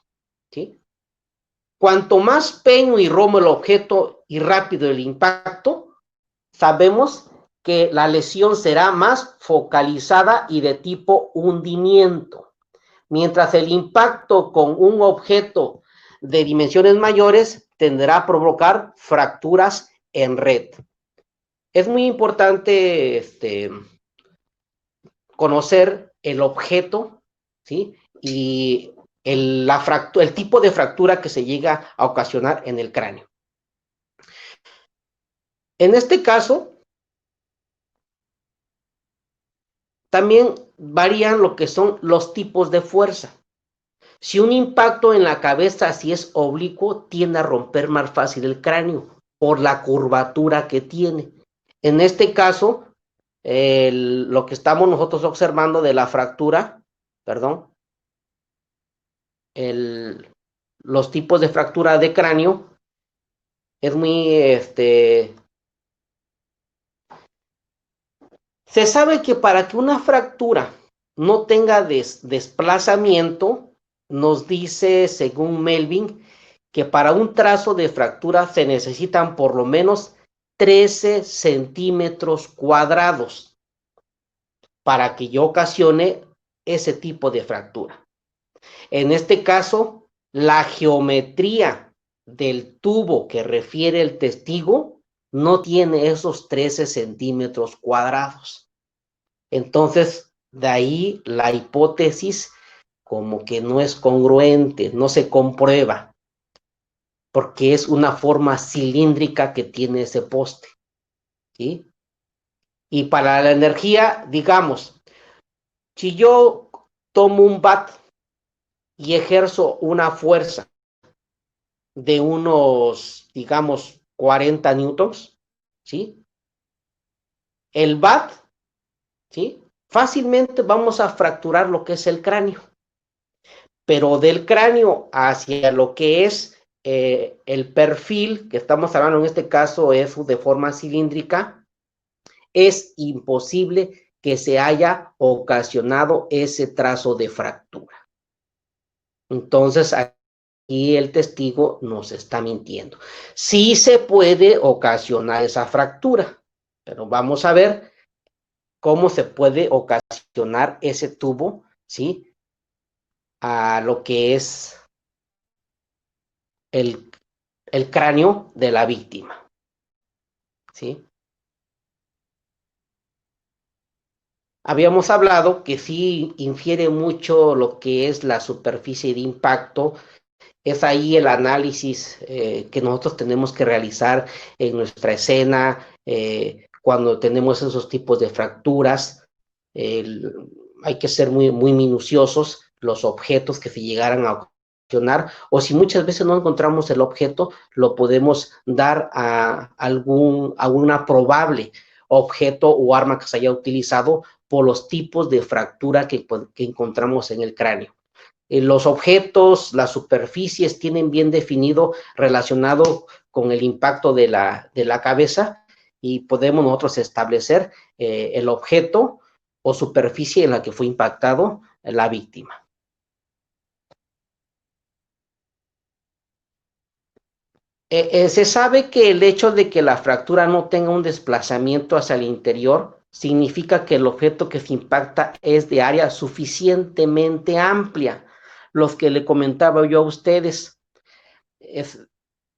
¿sí? Cuanto más pequeño y romo el objeto y rápido el impacto, sabemos que la lesión será más focalizada y de tipo hundimiento, mientras el impacto con un objeto de dimensiones mayores tenderá a provocar fracturas en red. Es muy importante conocer el objeto, ¿sí? Y el tipo de fractura que se llega a ocasionar en el cráneo. En este caso, también varían lo que son los tipos de fuerza. Si un impacto en la cabeza, si es oblicuo, tiende a romper más fácil el cráneo por la curvatura que tiene. En este caso, lo que estamos nosotros observando de la fractura, perdón, los tipos de fractura de cráneo es muy, se sabe que para que una fractura no tenga desplazamiento, nos dice, según Melvin, que para un trazo de fractura se necesitan por lo menos 13 centímetros cuadrados para que yo ocasione ese tipo de fractura. En este caso, la geometría del tubo que refiere el testigo no tiene esos 13 centímetros cuadrados. Entonces, de ahí la hipótesis como que no es congruente, no se comprueba, porque es una forma cilíndrica que tiene ese poste, ¿sí? Y para la energía, digamos, si yo tomo un bat y ejerzo una fuerza de unos, digamos, 40 newtons, ¿sí? El bat, ¿sí? Fácilmente vamos a fracturar lo que es el cráneo, pero del cráneo hacia lo que es el perfil, que estamos hablando en este caso es de forma cilíndrica, es imposible que se haya ocasionado ese trazo de fractura. Entonces, aquí el testigo nos está mintiendo. Sí se puede ocasionar esa fractura, pero vamos a ver cómo se puede ocasionar ese tubo, ¿sí? A lo que es el cráneo de la víctima, ¿sí? Habíamos hablado que sí infiere mucho lo que es la superficie de impacto. Es ahí el análisis que nosotros tenemos que realizar en nuestra escena cuando tenemos esos tipos de fracturas. Hay que ser muy, muy minuciosos los objetos que se llegaran a ocasionar, o si muchas veces no encontramos el objeto, lo podemos dar a alguna probable objeto o arma que se haya utilizado por los tipos de fractura que encontramos en el cráneo. Los objetos, las superficies tienen bien definido relacionado con el impacto de la cabeza y podemos nosotros establecer el objeto o superficie en la que fue impactado la víctima. Se sabe que el hecho de que la fractura no tenga un desplazamiento hacia el interior significa que el objeto que se impacta es de área suficientemente amplia. Los que le comentaba yo a ustedes,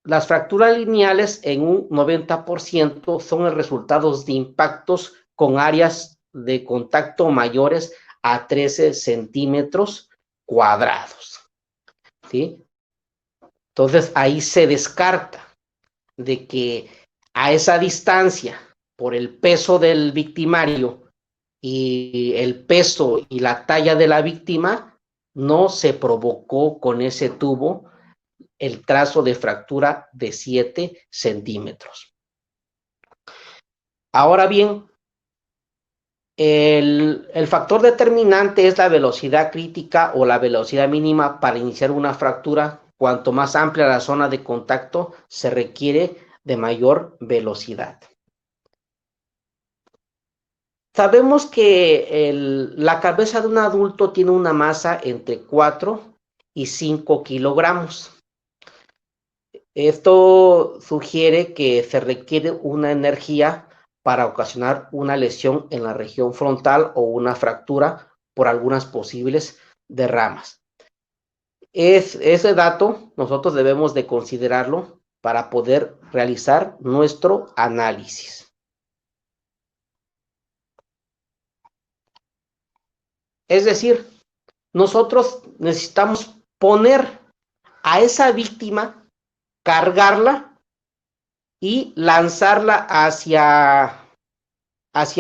las fracturas lineales en un 90% son el resultado de impactos con áreas de contacto mayores a 13 centímetros cuadrados, ¿sí? Entonces ahí se descarta de que a esa distancia, por el peso del victimario y el peso y la talla de la víctima, no se provocó con ese tubo el trazo de fractura de 7 centímetros. Ahora bien, el factor determinante es la velocidad crítica o la velocidad mínima para iniciar una fractura. Cuanto más amplia la zona de contacto, se requiere de mayor velocidad. Sabemos que la cabeza de un adulto tiene una masa entre 4 y 5 kilogramos. Esto sugiere que se requiere una energía para ocasionar una lesión en la región frontal o una fractura por algunas posibles derramas. Ese dato nosotros debemos de considerarlo para poder realizar nuestro análisis. Es decir, nosotros necesitamos poner a esa víctima, cargarla y lanzarla hacia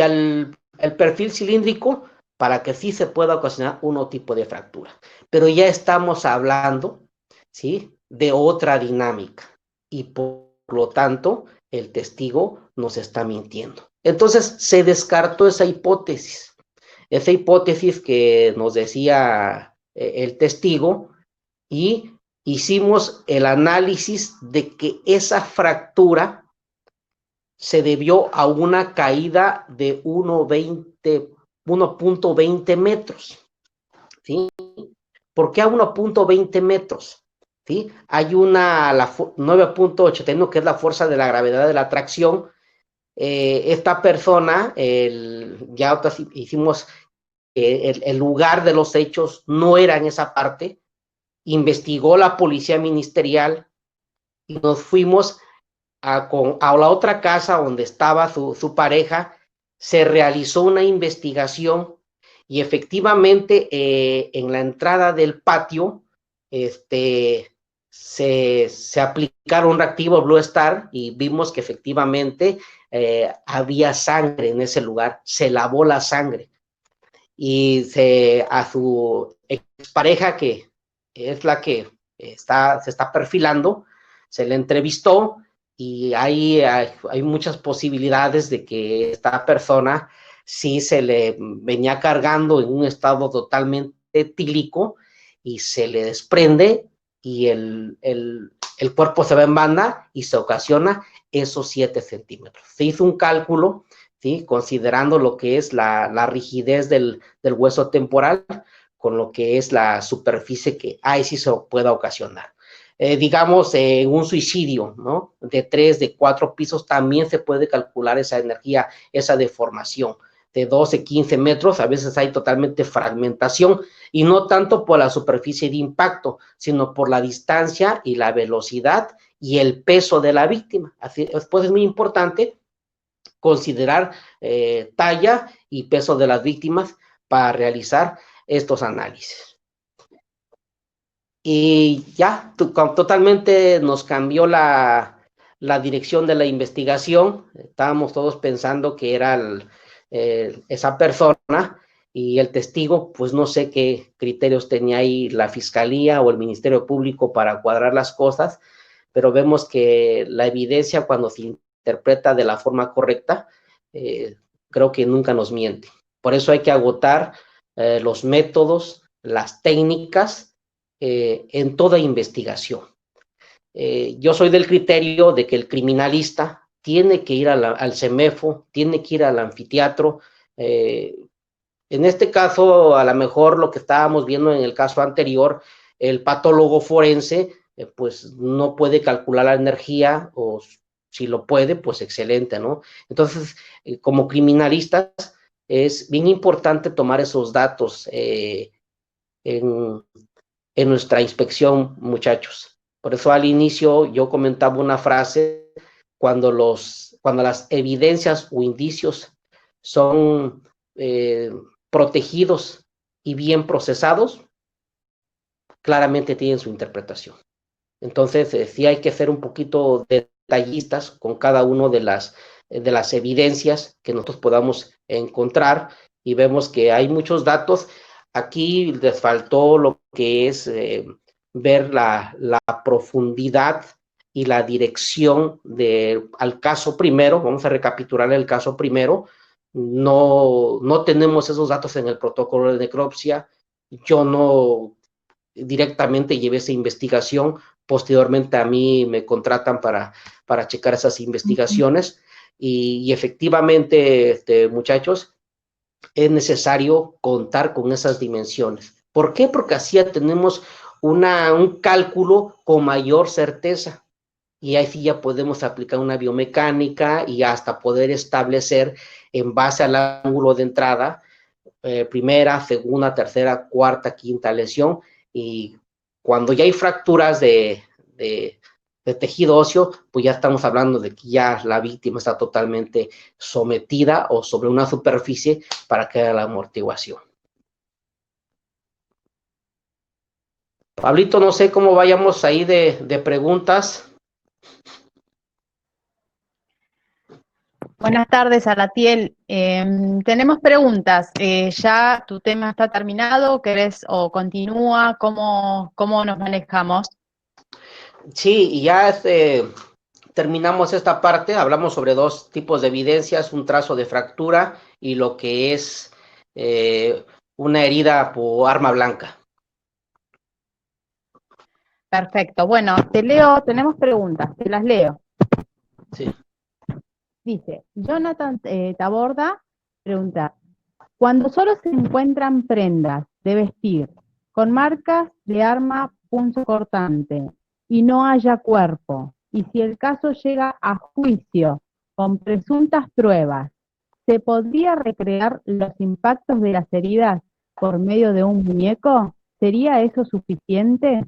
el perfil cilíndrico para que sí se pueda ocasionar un tipo de fractura. Pero ya estamos hablando, ¿sí?, de otra dinámica y por lo tanto el testigo nos está mintiendo. Entonces se descartó esa hipótesis que nos decía el testigo y hicimos el análisis de que esa fractura se debió a una caída de 1.20 metros, ¿sí? ¿Por qué a 1.20 metros? ¿Sí? Hay una 9.81, que es la fuerza de la gravedad de la atracción. Esta persona, ya hicimos el lugar de los hechos, no era en esa parte. Investigó la policía ministerial y nos fuimos a la otra casa donde estaba su pareja. Se realizó una investigación y efectivamente en la entrada del patio se aplicaron reactivo Blue Star y vimos que efectivamente había sangre en ese lugar, se lavó la sangre y a su expareja, que es la que se está perfilando, se le entrevistó y hay muchas posibilidades de que esta persona sí se le venía cargando en un estado totalmente etílico y se le desprende y el cuerpo se va en banda y se ocasiona esos 7 centímetros. Se hizo un cálculo, ¿sí?, considerando lo que es la rigidez del hueso temporal con lo que es la superficie que ahí sí se pueda ocasionar. Digamos, un suicidio, ¿no?, de 3, de 4 pisos, también se puede calcular esa energía, esa deformación de 12, 15 metros, a veces hay totalmente fragmentación, y no tanto por la superficie de impacto, sino por la distancia y la velocidad y el peso de la víctima. Así, después es muy importante considerar talla y peso de las víctimas para realizar estos análisis. Y ya, totalmente nos cambió la dirección de la investigación. Estábamos todos pensando que era esa persona, y el testigo, pues no sé qué criterios tenía ahí la Fiscalía o el Ministerio Público para cuadrar las cosas, pero vemos que la evidencia, cuando se interpreta de la forma correcta, creo que nunca nos miente. Por eso hay que agotar los métodos, las técnicas, en toda investigación. Yo soy del criterio de que el criminalista tiene que ir al CEMEFO, tiene que ir al anfiteatro. En este caso, a lo mejor lo que estábamos viendo en el caso anterior, el patólogo forense, pues no puede calcular la energía, o si lo puede, pues excelente, ¿no? Entonces, como criminalistas, es bien importante tomar esos datos en nuestra inspección, muchachos. Por eso al inicio yo comentaba una frase: cuando las evidencias o indicios son protegidos y bien procesados, claramente tienen su interpretación. Entonces, sí hay que ser un poquito detallistas con cada una de las evidencias que nosotros podamos encontrar, y vemos que hay muchos datos. Aquí les faltó lo que es ver la profundidad y la dirección al caso primero. Vamos a recapitular el caso primero. No tenemos esos datos en el protocolo de necropsia. Yo no directamente llevé esa investigación. Posteriormente a mí me contratan para checar esas investigaciones, y efectivamente, muchachos, es necesario contar con esas dimensiones. ¿Por qué? Porque así ya tenemos un cálculo con mayor certeza, y ahí sí ya podemos aplicar una biomecánica y hasta poder establecer, en base al ángulo de entrada, primera, segunda, tercera, cuarta, quinta lesión. Y cuando ya hay fracturas de tejido óseo, pues ya estamos hablando de que ya la víctima está totalmente sometida o sobre una superficie para que haga la amortiguación. Pablito, no sé cómo vayamos ahí de preguntas. Buenas tardes, Aratiel. Tenemos preguntas. ¿Ya tu tema está terminado? ¿Querés o continúa? ¿Cómo nos manejamos? Sí, y ya terminamos esta parte. Hablamos sobre 2 tipos de evidencias: un trazo de fractura y lo que es una herida por arma blanca. Perfecto. Bueno, te leo, tenemos preguntas, te las leo. Sí. Dice, Jonathan Taborda pregunta, cuando solo se encuentran prendas de vestir con marcas de arma punzocortante y no haya cuerpo, y si el caso llega a juicio con presuntas pruebas, ¿se podría recrear los impactos de las heridas por medio de un muñeco? ¿Sería eso suficiente?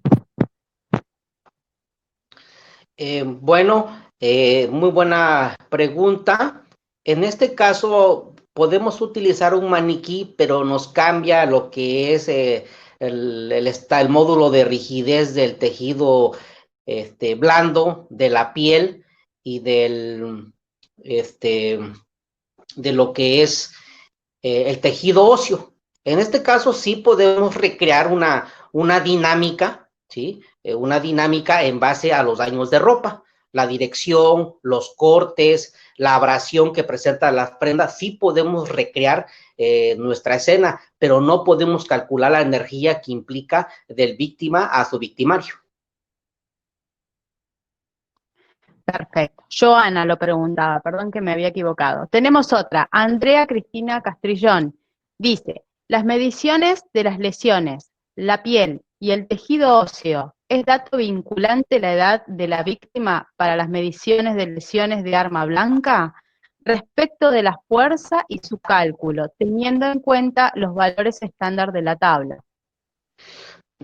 Muy buena pregunta. En este caso podemos utilizar un maniquí, pero nos cambia lo que es el módulo de rigidez del tejido blando, de la piel y este, de lo que es el tejido óseo. En este caso sí podemos recrear una dinámica, ¿sí? Una dinámica en base a los daños de ropa, la dirección, los cortes, la abrasión que presentan las prendas, sí podemos recrear nuestra escena, pero no podemos calcular la energía que implica del víctima a su victimario. Perfecto. Joana lo preguntaba, perdón que me había equivocado. Tenemos otra, Andrea Cristina Castrillón. Dice, las mediciones de las lesiones, la piel y el tejido óseo, ¿es dato vinculante la edad de la víctima para las mediciones de lesiones de arma blanca? Respecto de la fuerza y su cálculo, teniendo en cuenta los valores estándar de la tabla.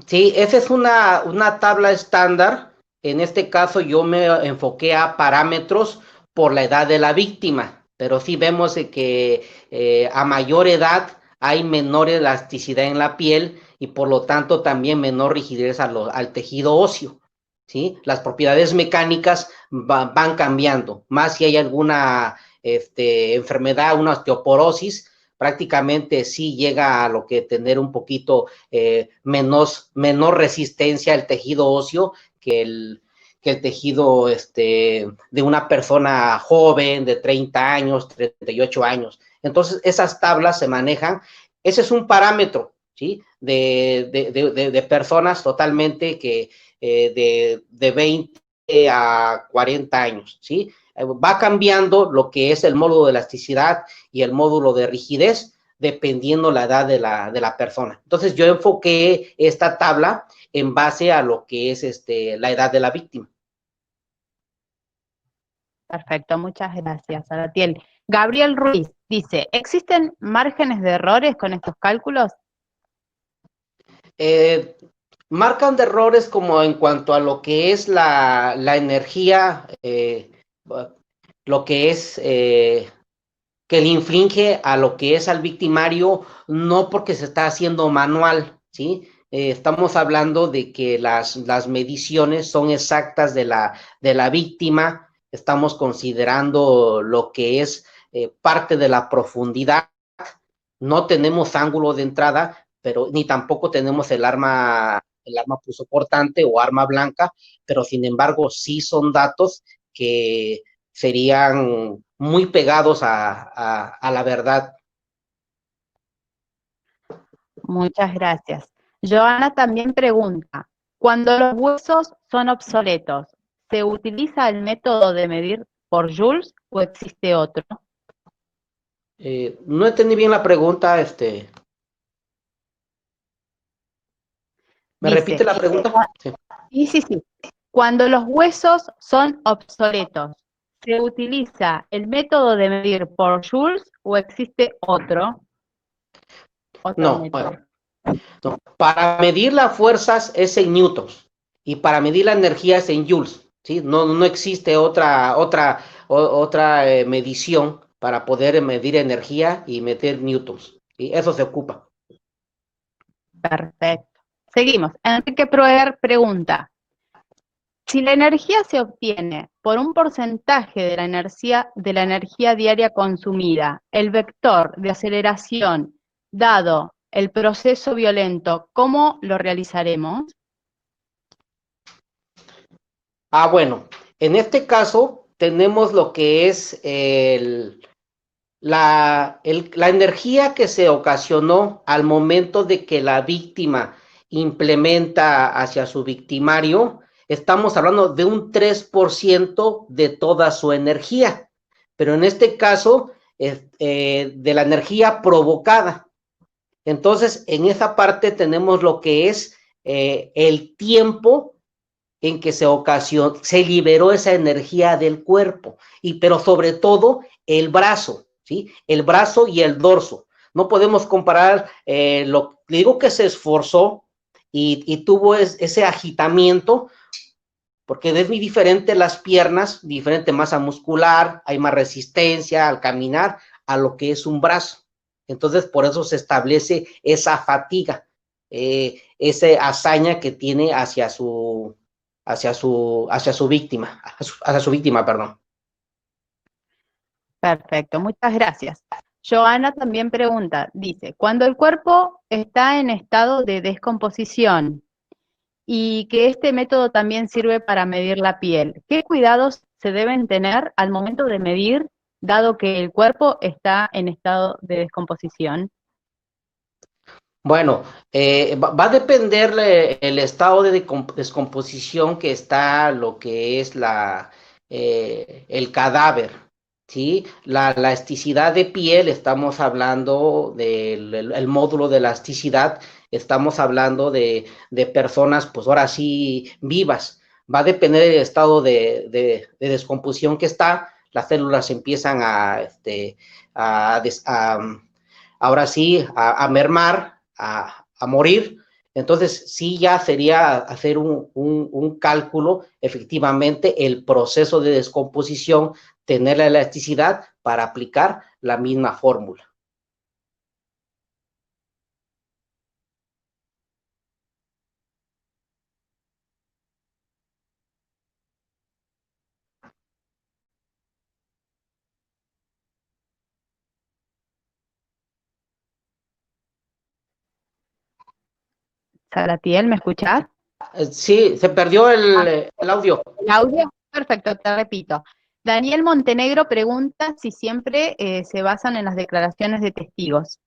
Sí, esa es una tabla estándar. En este caso yo me enfoqué a parámetros por la edad de la víctima, pero sí vemos que a mayor edad hay menor elasticidad en la piel y por lo tanto también menor rigidez al tejido óseo, ¿sí? Las propiedades mecánicas van cambiando, más si hay alguna enfermedad, una osteoporosis, prácticamente sí llega a lo que tener un poquito menor resistencia al tejido óseo que el tejido de una persona joven de 30 años, 38 años. Entonces, esas tablas se manejan, ese es un parámetro, ¿sí? De personas totalmente que de 20 a 40 años, ¿sí? Va cambiando lo que es el módulo de elasticidad y el módulo de rigidez, dependiendo la edad de la persona. Entonces, yo enfoqué esta tabla en base a lo que es la edad de la víctima. Perfecto, muchas gracias, Aratiel. Gabriel Ruiz dice, ¿existen márgenes de errores con estos cálculos? Marcan de errores como en cuanto a lo que es la energía, lo que es que le inflige a lo que es al victimario, no porque se está haciendo manual, ¿sí? Estamos hablando de que las mediciones son exactas de la víctima, estamos considerando lo que es parte de la profundidad, no tenemos ángulo de entrada, pero ni tampoco tenemos el arma punzocortante o arma blanca, pero sin embargo sí son datos que serían muy pegados a la verdad. Muchas gracias. Joana también pregunta, cuando los huesos son obsoletos, ¿se utiliza el método de medir por joules o existe otro? No entendí bien la pregunta, ¿me Dice, repite la pregunta? Sí. sí. Cuando los huesos son obsoletos, ¿se utiliza el método de medir por joules o existe otro No, método? no, para medir las fuerzas es en newtons y para medir la energía es en joules, ¿sí? No existe otra medición para poder medir energía y medir newtons, y eso se ocupa. Perfecto. Seguimos. Enrique Proer pregunta, si la energía se obtiene por un porcentaje de la energía diaria consumida, el vector de aceleración dado el proceso violento, ¿cómo lo realizaremos? Bueno, en este caso tenemos lo que es la energía que se ocasionó al momento de que la víctima implementa hacia su victimario, estamos hablando de un 3% de toda su energía, pero en este caso, de la energía provocada. Entonces, en esa parte tenemos lo que es el tiempo en que se liberó esa energía del cuerpo, pero sobre todo el brazo, ¿sí? El brazo y el dorso. No podemos comparar, le digo que se esforzó y tuvo ese agitamiento, porque es muy diferente las piernas, diferente masa muscular, hay más resistencia al caminar a lo que es un brazo. Entonces, por eso se establece esa fatiga, esa hazaña que tiene hacia su víctima, perdón. Perfecto, muchas gracias. Joana también pregunta, dice, cuando el cuerpo está en estado de descomposición y que este método también sirve para medir la piel, ¿qué cuidados se deben tener al momento de medir, dado que el cuerpo está en estado de descomposición? Bueno, va a depender el estado de descomposición que está lo que es el cadáver, ¿sí? La elasticidad de piel, estamos hablando del módulo de elasticidad, estamos hablando de personas, pues ahora sí, vivas. Va a depender del estado de descomposición que está, las células empiezan ahora sí, a mermar, a morir. Entonces, sí, ya sería hacer un cálculo, efectivamente, el proceso de descomposición, tener la elasticidad para aplicar la misma fórmula. Salatiel, ¿me escuchás? Sí, se perdió el audio. ¿El audio? Perfecto, te repito. Daniel Montenegro pregunta si siempre se basan en las declaraciones de testigos.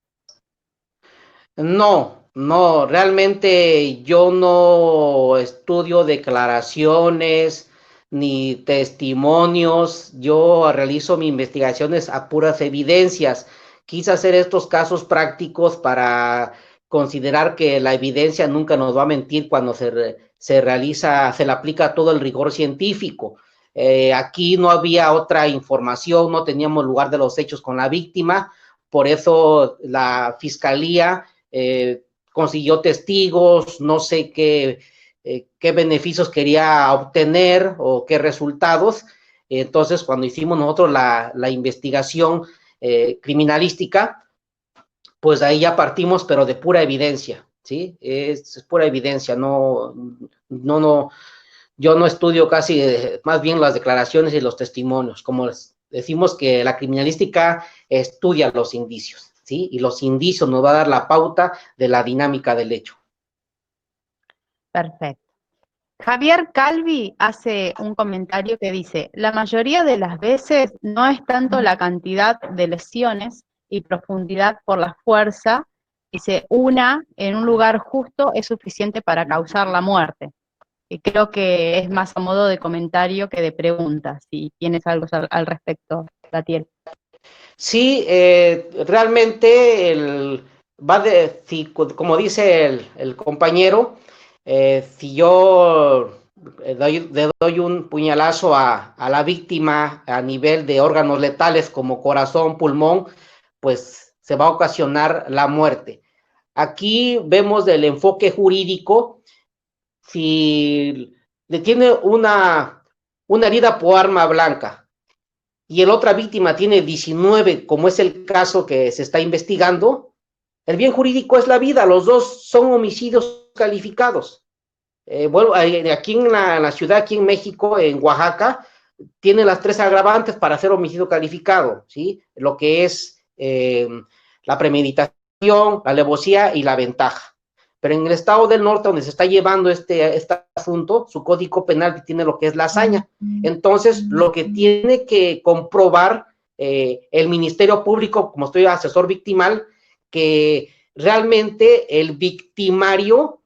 No, realmente yo no estudio declaraciones ni testimonios, yo realizo mis investigaciones a puras evidencias. Quise hacer estos casos prácticos para considerar que la evidencia nunca nos va a mentir cuando se le aplica todo el rigor científico. Aquí no había otra información, no teníamos lugar de los hechos con la víctima, por eso la fiscalía consiguió testigos, no sé qué beneficios quería obtener o qué resultados. Entonces, cuando hicimos nosotros la investigación criminalística, pues ahí ya partimos, pero de pura evidencia, ¿sí? Es pura evidencia, yo no estudio casi, más bien las declaraciones y los testimonios, como decimos que la criminalística estudia los indicios, ¿sí? Y los indicios nos va a dar la pauta de la dinámica del hecho. Perfecto. Javier Calvi hace un comentario que dice, la mayoría de las veces no es tanto la cantidad de lesiones y profundidad por la fuerza, dice, una en un lugar justo es suficiente para causar la muerte. Y creo que es más a modo de comentario que de pregunta, si tienes algo al respecto, Latiel. Sí, realmente como dice el compañero, si yo le doy un puñalazo a la víctima a nivel de órganos letales como corazón, pulmón, pues se va a ocasionar la muerte. Aquí vemos del enfoque jurídico, si le tiene una herida por arma blanca y la otra víctima tiene 19, como es el caso que se está investigando, el bien jurídico es la vida, los dos son homicidios calificados. Bueno, aquí en la ciudad, aquí en México, en Oaxaca, tiene las 3 agravantes para hacer homicidio calificado, ¿sí? Lo que es la premeditación, la alevosía y la ventaja. Pero en el estado del norte, donde se está llevando este asunto, su código penal tiene lo que es la hazaña. Entonces, lo que tiene que comprobar el Ministerio Público, como estoy asesor victimal, que realmente el victimario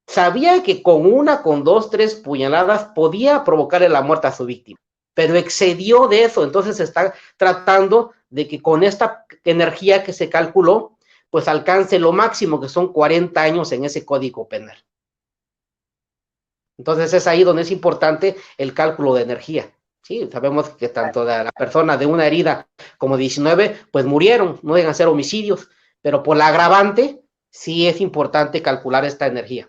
Sabía que con 2, 3 puñaladas podía provocarle la muerte a su víctima, pero excedió de eso. Entonces se está tratando de que con esta energía que se calculó, pues alcance lo máximo, que son 40 años en ese código penal. Entonces es ahí donde es importante el cálculo de energía. Sí, sabemos que tanto la persona de una herida como 19, pues murieron, no deben ser homicidios, pero por la agravante sí es importante calcular esta energía.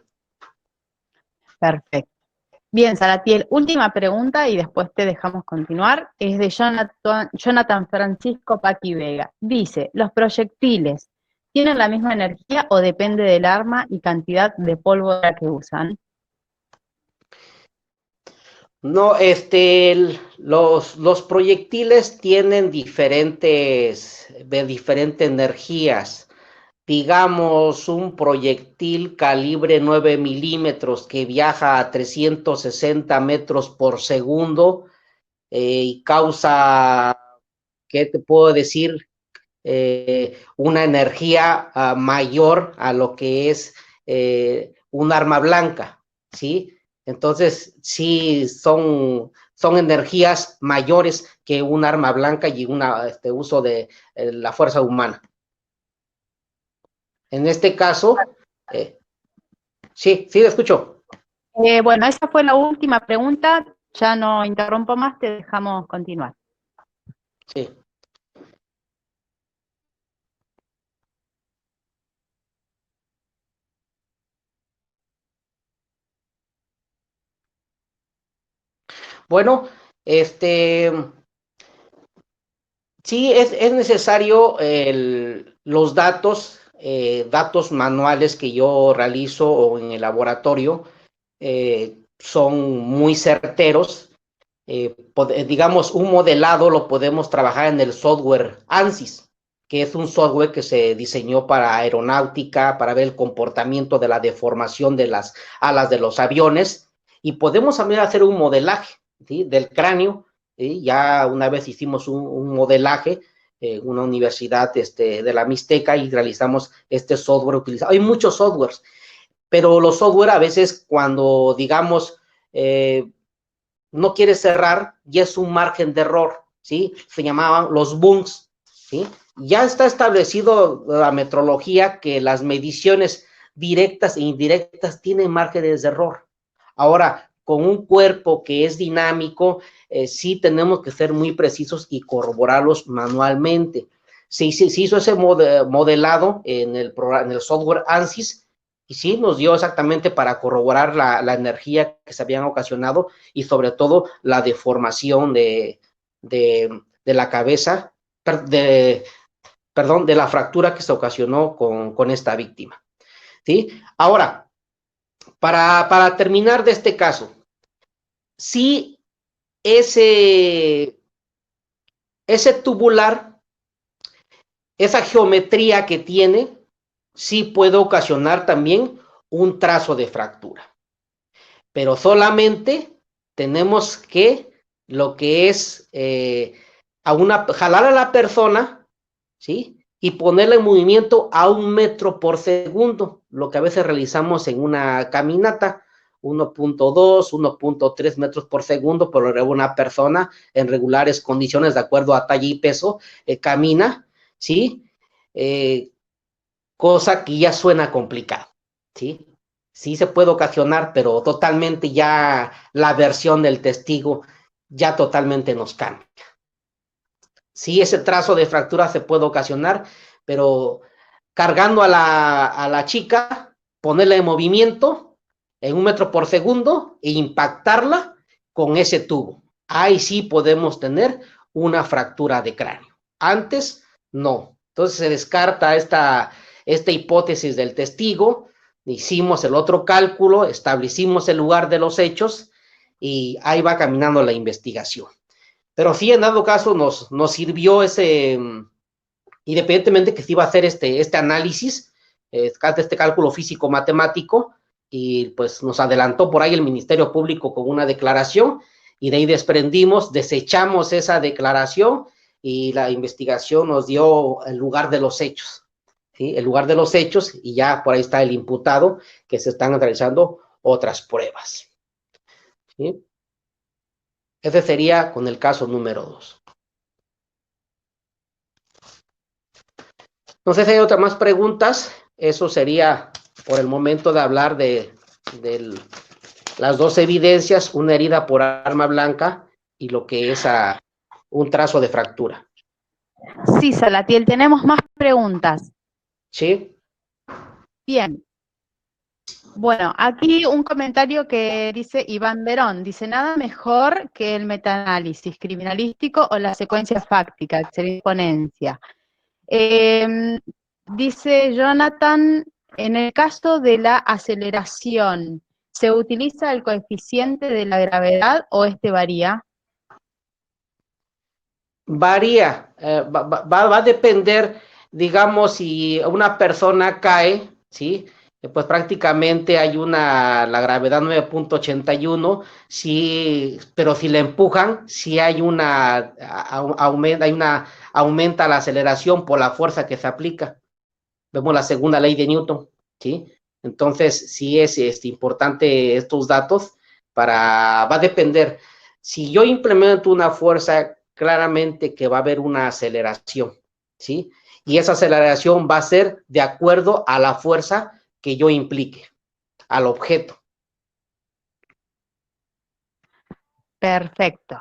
Perfecto. Bien, Salatiel, última pregunta y después te dejamos continuar. Es de Jonathan Francisco Paqui Vega. Dice, ¿los proyectiles tienen la misma energía o depende del arma y cantidad de pólvora que usan? No, los proyectiles tienen de diferentes energías. Digamos, un proyectil calibre 9 milímetros que viaja a 360 metros por segundo y causa, ¿qué te puedo decir? Una energía mayor a lo que es un arma blanca, ¿sí? Entonces, sí, son energías mayores que un arma blanca y un uso de la fuerza humana. En este caso, sí, le escucho. Bueno, esa fue la última pregunta. Ya no interrumpo más, te dejamos continuar. Sí. Bueno, sí es necesario los datos manuales que yo realizo o en el laboratorio son muy certeros. Digamos, un modelado lo podemos trabajar en el software ANSYS, que es un software que se diseñó para aeronáutica, para ver el comportamiento de la deformación de las alas de los aviones, y podemos también hacer un modelaje, ¿sí?, del cráneo. ¿Sí? Ya una vez hicimos un modelaje en una universidad de la Mixteca y realizamos este software utilizado. Hay muchos softwares, pero los software a veces cuando, digamos, no quiere cerrar, ya es un margen de error, ¿sí? Se llamaban los bunks, ¿sí? Ya está establecido la metrología que las mediciones directas e indirectas tienen márgenes de error. Ahora, con un cuerpo que es dinámico, sí tenemos que ser muy precisos y corroborarlos manualmente. Se hizo ese modelado en el software ANSYS, y sí, nos dio exactamente para corroborar la energía que se habían ocasionado y sobre todo la deformación de la cabeza, de la fractura que se ocasionó con esta víctima. ¿Sí? Ahora, para terminar de este caso, sí, ese tubular, esa geometría que tiene, sí puede ocasionar también un trazo de fractura. Pero solamente tenemos que lo que es jalar a la persona, ¿sí?, y ponerla en movimiento a 1 metro por segundo, lo que a veces realizamos en una caminata, 1.2, 1.3 metros por segundo, por una persona en regulares condiciones, de acuerdo a talla y peso, camina, ¿sí? Cosa que ya suena complicado, ¿sí? Sí se puede ocasionar, pero totalmente ya la versión del testigo ya totalmente nos cambia. Sí, ese trazo de fractura se puede ocasionar, pero cargando a la chica, ponerla en movimiento en 1 metro por segundo e impactarla con ese tubo. Ahí sí podemos tener una fractura de cráneo. Antes, no. Entonces se descarta esta hipótesis del testigo. Hicimos el otro cálculo, establecimos el lugar de los hechos y ahí va caminando la investigación. Pero sí, en dado caso, nos sirvió independientemente que se iba a hacer este análisis, este cálculo físico-matemático, y pues nos adelantó por ahí el Ministerio Público con una declaración, y de ahí desechamos esa declaración, y la investigación nos dio el lugar de los hechos. ¿sí? El lugar de los hechos, y ya por ahí está el imputado, que se están realizando otras pruebas. ¿Sí? Ese sería con el caso número 2. No sé si hay otras más preguntas. Eso sería por el momento de hablar de las dos evidencias, una herida por arma blanca y lo que es un trazo de fractura. Sí, Salatiel, tenemos más preguntas. ¿Sí? Bien. Bueno, aquí un comentario que dice Iván Verón, dice, nada mejor que el metaanálisis criminalístico o la secuencia fáctica, excelente ponencia. Dice Jonathan, en el caso de la aceleración, ¿se utiliza el coeficiente de la gravedad o este varía? Varía, va a depender, digamos, si una persona cae, ¿sí? Pues prácticamente hay la gravedad 9.81, sí, pero si le empujan, sí hay aumenta la aceleración por la fuerza que se aplica. Vemos la segunda ley de Newton, ¿sí? Entonces, sí es importante estos datos va a depender. Si yo implemento una fuerza, claramente que va a haber una aceleración, ¿sí? Y esa aceleración va a ser de acuerdo a la fuerza que yo implique, al objeto. Perfecto.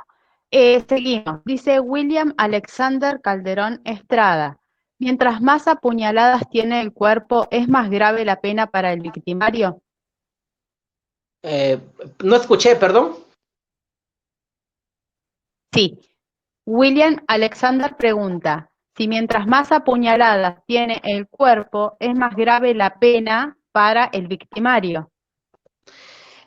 Seguimos. Dice William Alexander Calderón Estrada. Mientras más apuñaladas tiene el cuerpo, ¿es más grave la pena para el victimario? No escuché, perdón. Sí. William Alexander pregunta, si mientras más apuñaladas tiene el cuerpo, ¿es más grave la pena para el victimario?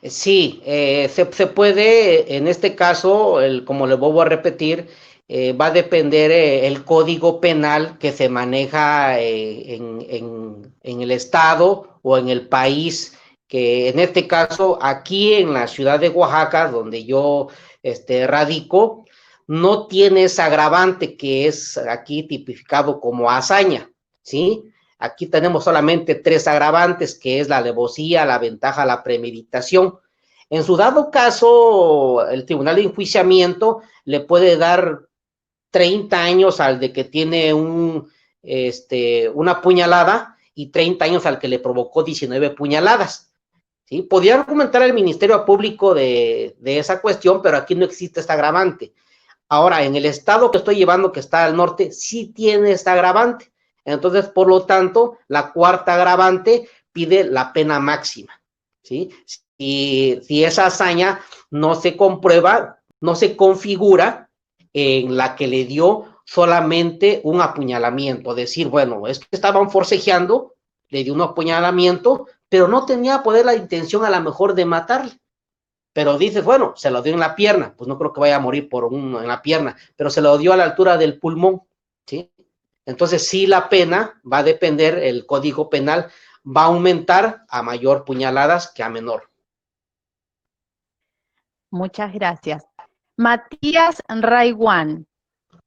Sí, se puede, en este caso, como le vuelvo a repetir, va a depender el código penal que se maneja en el estado o en el país, que en este caso, aquí en la ciudad de Oaxaca, donde yo radico, no tiene ese agravante que es aquí tipificado como hazaña, ¿sí? Aquí tenemos solamente 3 agravantes, que es la alevosía, la ventaja, la premeditación. En su dado caso, el tribunal de enjuiciamiento le puede dar 30 años al de que tiene una puñalada y 30 años al que le provocó 19 puñaladas. ¿Sí? Podría argumentar el Ministerio Público de esa cuestión, pero aquí no existe esta agravante. Ahora, en el estado que estoy llevando, que está al norte, sí tiene esta agravante. Entonces, por lo tanto, la cuarta agravante pide la pena máxima, ¿sí? Si esa hazaña no se comprueba, no se configura en la que le dio solamente un apuñalamiento, decir, bueno, es que estaban forcejeando, le dio un apuñalamiento, pero no tenía poder la intención a lo mejor de matarle. Pero dices, bueno, se lo dio en la pierna, pues no creo que vaya a morir en la pierna, pero se lo dio a la altura del pulmón, ¿sí? Entonces, sí, la pena va a depender, el código penal va a aumentar a mayor puñaladas que a menor. Muchas gracias. Matías Raiguán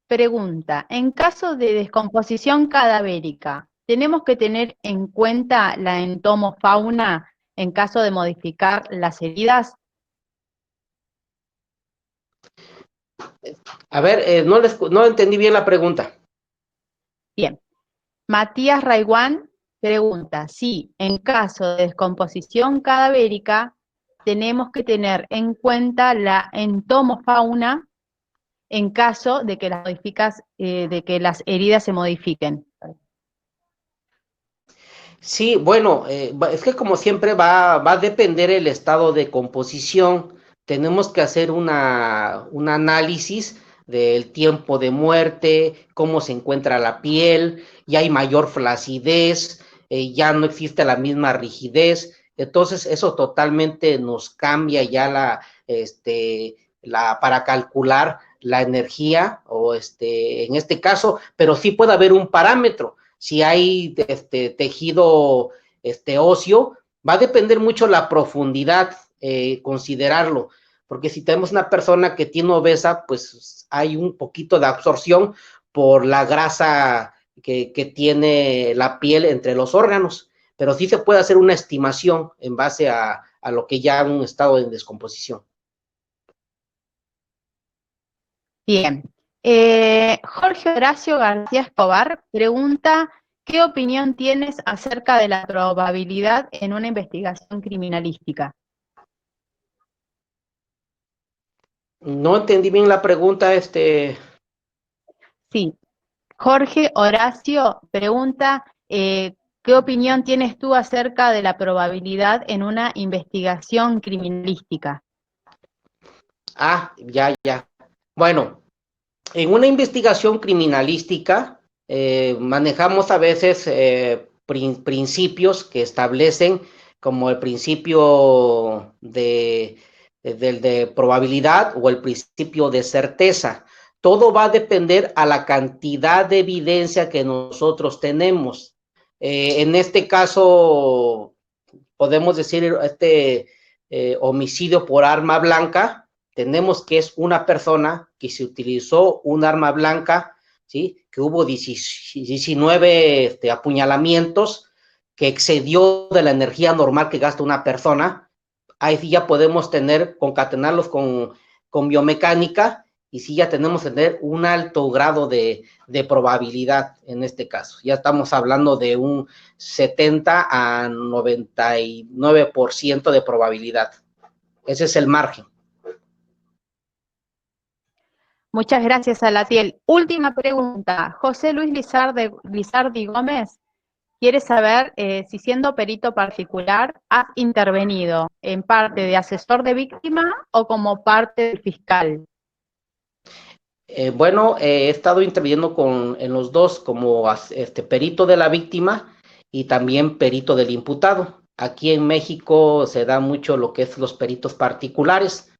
pregunta, en caso de descomposición cadavérica, ¿tenemos que tener en cuenta la entomofauna en caso de modificar las heridas? A ver, no entendí bien la pregunta. Bien. Matías Raiguán pregunta si en caso de descomposición cadavérica tenemos que tener en cuenta la entomofauna en caso de que de que las heridas se modifiquen. Sí, bueno, es que como siempre va a depender el estado de composición. Tenemos que hacer un análisis del tiempo de muerte, cómo se encuentra la piel, ya hay mayor flacidez, ya no existe la misma rigidez. Entonces, eso totalmente nos cambia ya para calcular la energía, o en este caso, pero sí puede haber un parámetro. Si hay tejido óseo, va a depender mucho la profundidad, considerarlo, porque si tenemos una persona que tiene obesa, pues hay un poquito de absorción por la grasa que tiene la piel entre los órganos, pero sí se puede hacer una estimación en base a lo que ya un estado de descomposición. Bien. Jorge Horacio García Escobar pregunta, ¿qué opinión tienes acerca de la probabilidad en una investigación criminalística? No entendí bien la pregunta, Sí, Jorge Horacio pregunta, ¿qué opinión tienes tú acerca de la probabilidad en una investigación criminalística? Ya. Bueno, en una investigación criminalística manejamos a veces principios que establecen como el principio de probabilidad o el principio de certeza. Todo va a depender a la cantidad de evidencia que nosotros tenemos. En este caso, podemos decir homicidio por arma blanca. Tenemos que es una persona que se utilizó un arma blanca, ¿sí? Que hubo 19 apuñalamientos, que excedió de la energía normal que gasta una persona. Ahí sí ya podemos concatenarlos con biomecánica, y sí ya tenemos que tener un alto grado de probabilidad en este caso. Ya estamos hablando de un 70 a 99% de probabilidad. Ese es el margen. Muchas gracias, Salatiel. Última pregunta. José Luis Lizardi Gómez quiere saber si siendo perito particular has intervenido en parte de asesor de víctima o como parte del fiscal. Bueno, he estado interviniendo en los dos como perito de la víctima y también perito del imputado. Aquí en México se da mucho lo que es los peritos particulares.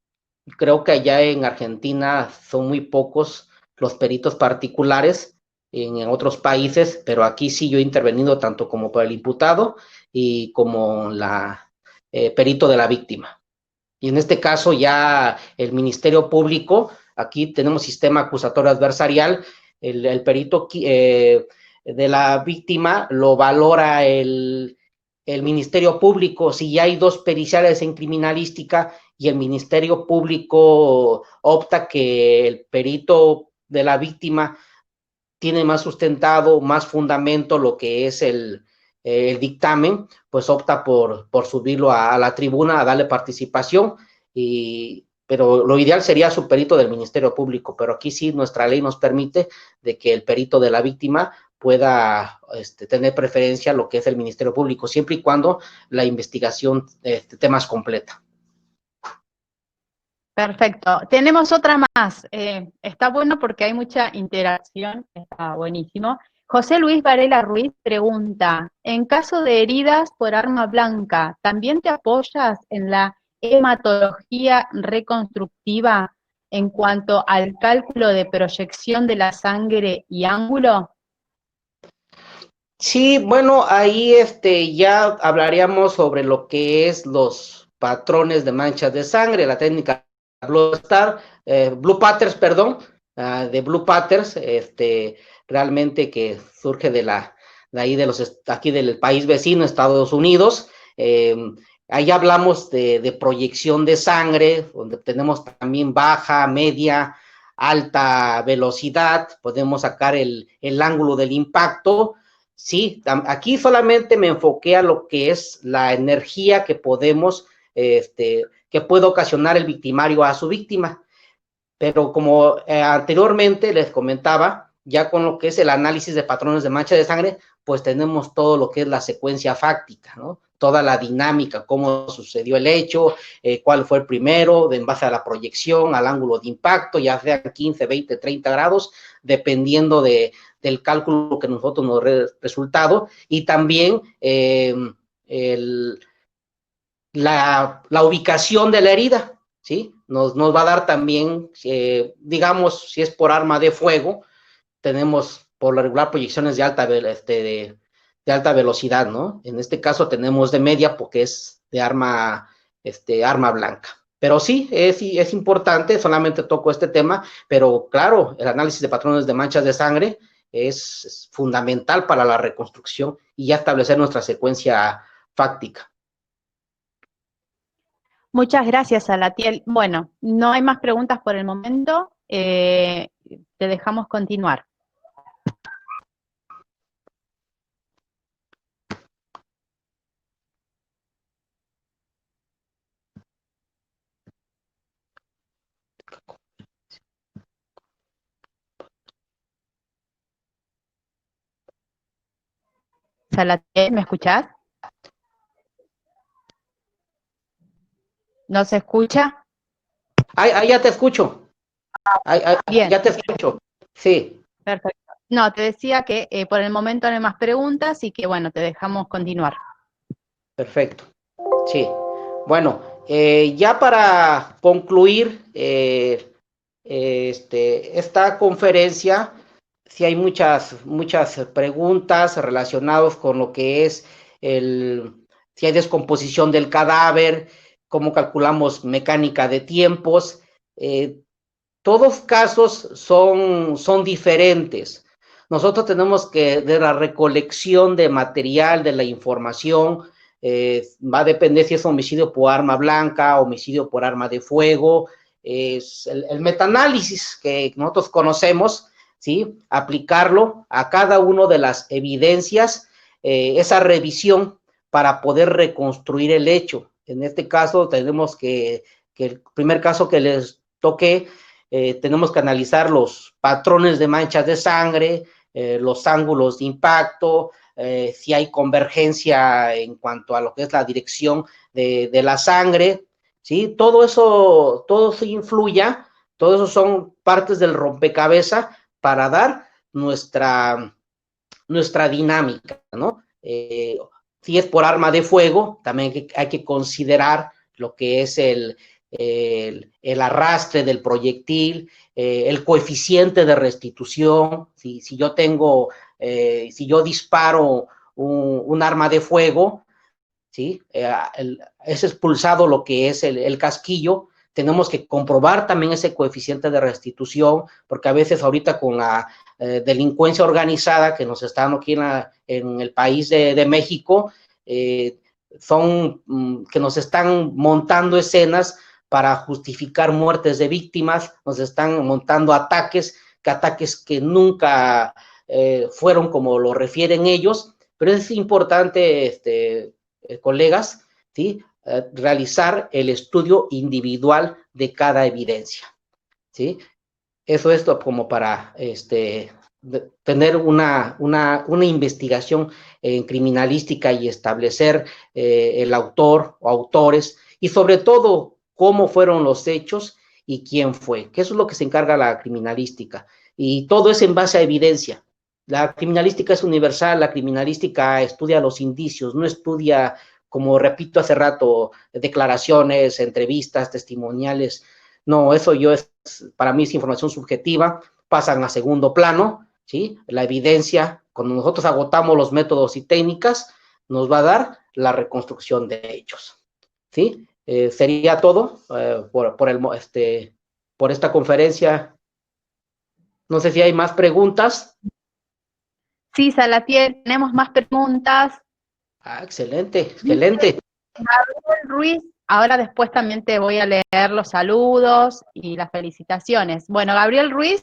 Creo que allá en Argentina son muy pocos los peritos particulares en otros países, pero aquí sí yo he intervenido tanto como por el imputado y como perito de la víctima. Y en este caso ya el Ministerio Público, aquí tenemos sistema acusatorio adversarial, el perito de la víctima lo valora el Ministerio Público. Si ya hay dos periciales en criminalística y el Ministerio Público opta que el perito de la víctima tiene más sustentado, más fundamento lo que es el dictamen, pues opta por subirlo a la tribuna, a darle participación, pero lo ideal sería su perito del Ministerio Público, pero aquí sí nuestra ley nos permite de que el perito de la víctima pueda tener preferencia a lo que es el Ministerio Público, siempre y cuando la investigación esté más completa. Perfecto. Tenemos otra más. Está bueno porque hay mucha interacción. Está buenísimo. José Luis Varela Ruiz pregunta, en caso de heridas por arma blanca, ¿también te apoyas en la hematología reconstructiva en cuanto al cálculo de proyección de la sangre y ángulo? Sí, bueno, ahí ya hablaríamos sobre lo que es los patrones de manchas de sangre, la técnica Blue Patterns, perdón, de Blue Patterns, realmente que surge de ahí aquí del país vecino, Estados Unidos. Ahí hablamos de proyección de sangre, donde tenemos también baja, media, alta velocidad, podemos sacar el ángulo del impacto. Sí, aquí solamente me enfoqué a lo que es la energía que podemos, que puede ocasionar el victimario a su víctima. Pero como anteriormente les comentaba, ya con lo que es el análisis de patrones de mancha de sangre, pues tenemos todo lo que es la secuencia fáctica, ¿no? Toda la dinámica, cómo sucedió el hecho, cuál fue el primero, en base a la proyección, al ángulo de impacto, ya sea 15, 20, 30 grados, dependiendo del cálculo que nosotros nos resultado, y también la ubicación de la herida, ¿sí? Nos va a dar también, digamos, si es por arma de fuego, tenemos por lo regular proyecciones de alta velocidad, ¿no? En este caso tenemos de media porque es de arma blanca. Pero sí, es importante, solamente toco este tema, pero claro, el análisis de patrones de manchas de sangre es fundamental para la reconstrucción y ya establecer nuestra secuencia fáctica. Muchas gracias, Salatiel. Bueno, no hay más preguntas por el momento. Te dejamos continuar. Salatiel, ¿me escuchás? ¿No se escucha? Ahí ya te escucho. Bien. Ya te escucho. Sí. Perfecto. No, te decía que por el momento no hay más preguntas y que, bueno, te dejamos continuar. Perfecto. Sí. Bueno, ya para concluir esta conferencia, sí hay muchas preguntas relacionadas con lo que es si hay descomposición del cadáver, cómo calculamos mecánica de tiempos. Todos casos son diferentes. Nosotros tenemos que, de la recolección de material, de la información, va a depender si es homicidio por arma blanca, homicidio por arma de fuego, es el metaanálisis que nosotros conocemos, ¿sí? Aplicarlo a cada una de las evidencias, esa revisión para poder reconstruir el hecho. En este caso tenemos que el primer caso que les toqué, tenemos que analizar los patrones de manchas de sangre, los ángulos de impacto, si hay convergencia en cuanto a lo que es la dirección de la sangre, ¿sí? Todo eso influye, todo eso son partes del rompecabezas para dar nuestra dinámica, ¿no? Si es por arma de fuego, también hay que considerar lo que es el arrastre del proyectil, el coeficiente de restitución. Si yo tengo, si yo disparo un arma de fuego, ¿sí? Es expulsado lo que es el casquillo. Tenemos que comprobar también ese coeficiente de restitución, porque a veces ahorita con la delincuencia organizada que nos está dando aquí en el país de México, que nos están montando escenas para justificar muertes de víctimas, nos están montando ataques que nunca fueron como lo refieren ellos, pero es importante, colegas, ¿sí? Realizar el estudio individual de cada evidencia, ¿sí? Eso es como para tener una investigación en criminalística y establecer el autor o autores y sobre todo cómo fueron los hechos y quién fue, que eso es lo que se encarga la criminalística. Y todo es en base a evidencia. La criminalística es universal, la criminalística estudia los indicios, no estudia, como repito hace rato, declaraciones, entrevistas, testimoniales. No, eso para mí es información subjetiva, pasan a segundo plano, ¿sí? La evidencia, cuando nosotros agotamos los métodos y técnicas, nos va a dar la reconstrucción de hechos, ¿sí? Sería todo por esta conferencia. No sé si hay más preguntas. Sí, Salatiel, tenemos más preguntas. Excelente, excelente. Gabriel Ruiz, ahora después también te voy a leer los saludos y las felicitaciones. Bueno, Gabriel Ruiz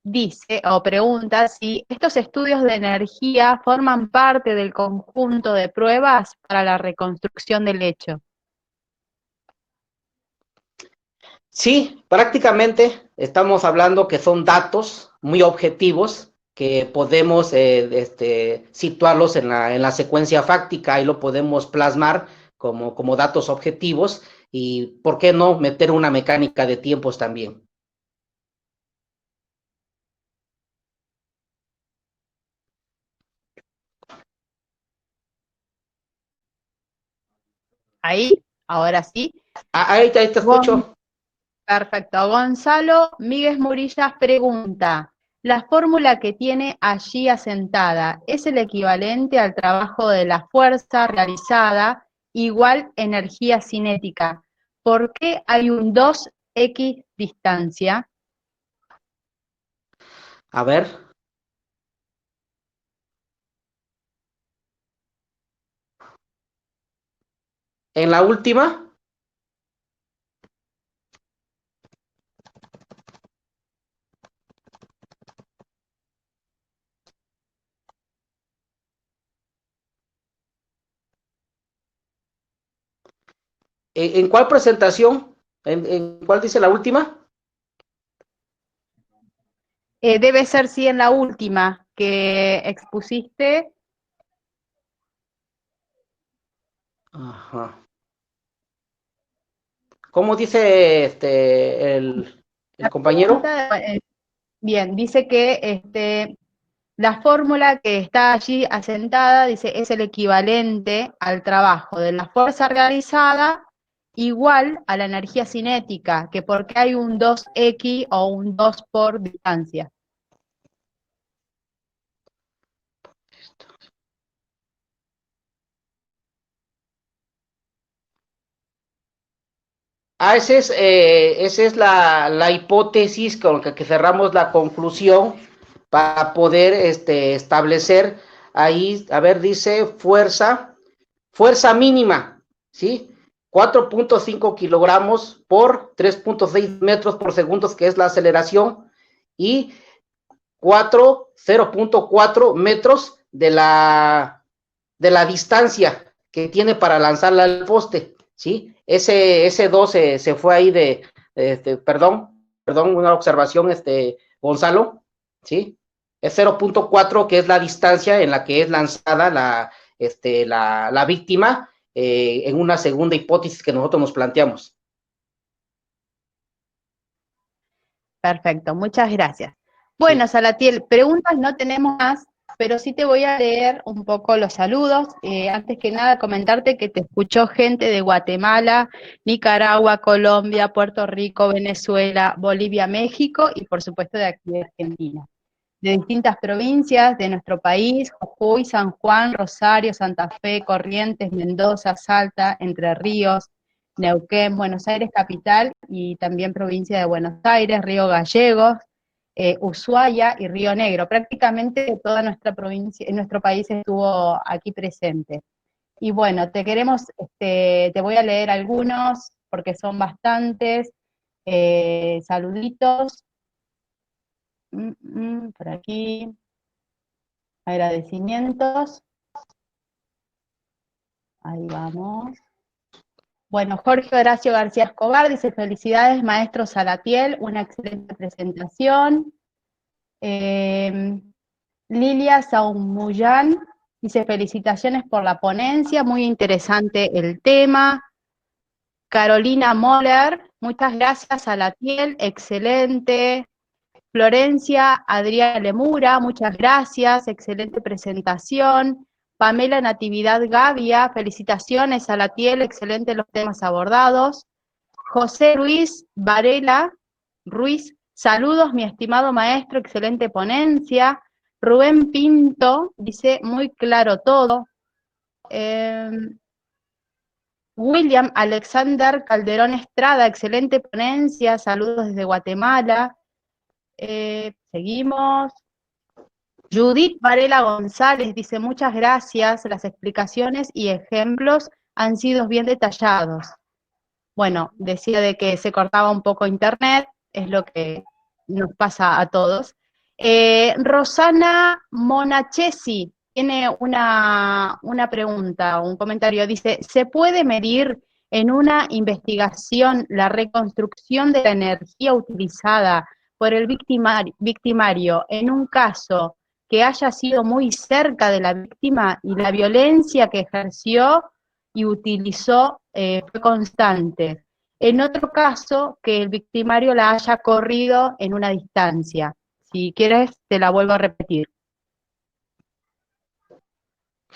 dice o pregunta si estos estudios de energía forman parte del conjunto de pruebas para la reconstrucción del hecho. Sí, prácticamente estamos hablando que son datos muy objetivos que podemos situarlos en la secuencia fáctica y lo podemos plasmar como datos objetivos y, ¿por qué no meter una mecánica de tiempos también? Ahí, ahora sí. Ahí te escucho. Perfecto. Gonzalo Míguez Murillas pregunta, ¿la fórmula que tiene allí asentada es el equivalente al trabajo de la fuerza realizada igual energía cinética? ¿Por qué hay un 2x distancia? A ver. En la última. ¿En cuál presentación? ¿En cuál dice la última? Debe ser, sí, en la última que expusiste. Ajá. ¿Cómo dice el compañero? Bien, dice que la fórmula que está allí asentada, dice, es el equivalente al trabajo de la fuerza realizada igual a la energía cinética, que porque hay un 2x o un 2 por distancia. Esa es la hipótesis con la que cerramos la conclusión para poder establecer ahí, a ver, dice fuerza mínima, ¿sí? 4.5 kilogramos por 3.6 metros por segundo, que es la aceleración, y 0.4 metros de la distancia que tiene para lanzarla al poste, ¿sí? Ese 2 se fue ahí perdón, una observación, Gonzalo, ¿sí? Es 0.4, que es la distancia en la que es lanzada la víctima, en una segunda hipótesis que nosotros nos planteamos. Perfecto, muchas gracias. Bueno, sí. Salatiel, preguntas no tenemos más, pero sí te voy a leer un poco los saludos. Antes que nada, comentarte que te escuchó gente de Guatemala, Nicaragua, Colombia, Puerto Rico, Venezuela, Bolivia, México y por supuesto de aquí de Argentina. De distintas provincias de nuestro país, Jujuy, San Juan, Rosario, Santa Fe, Corrientes, Mendoza, Salta, Entre Ríos, Neuquén, Buenos Aires capital y también provincia de Buenos Aires, Río Gallegos, Ushuaia y Río Negro. Prácticamente toda nuestra provincia, en nuestro país estuvo aquí presente. Y bueno, te voy a leer algunos porque son bastantes. Saluditos. Por aquí. Agradecimientos. Ahí vamos. Bueno, Jorge Horacio García Escobar dice, felicidades maestro Salatiel, una excelente presentación. Lilia Saumuyán dice, felicitaciones por la ponencia, muy interesante el tema. Carolina Moller, muchas gracias Salatiel, excelente. Florencia Adriana Lemura, muchas gracias, excelente presentación. Pamela Natividad Gavia, felicitaciones Salatiel, excelente los temas abordados. José Luis Varela Ruiz, saludos mi estimado maestro, excelente ponencia. Rubén Pinto dice, muy claro todo. William Alexander Calderón Estrada, excelente ponencia, saludos desde Guatemala. Seguimos. Judith Varela González dice, muchas gracias, las explicaciones y ejemplos han sido bien detallados. Bueno, decía de que se cortaba un poco internet, es lo que nos pasa a todos. Rosana Monachesi tiene una pregunta, un comentario, dice, ¿se puede medir en una investigación la reconstrucción de la energía utilizada por el victimario en un caso que haya sido muy cerca de la víctima y la violencia que ejerció y utilizó fue constante? En otro caso, que el victimario la haya corrido en una distancia. Si quieres, te la vuelvo a repetir.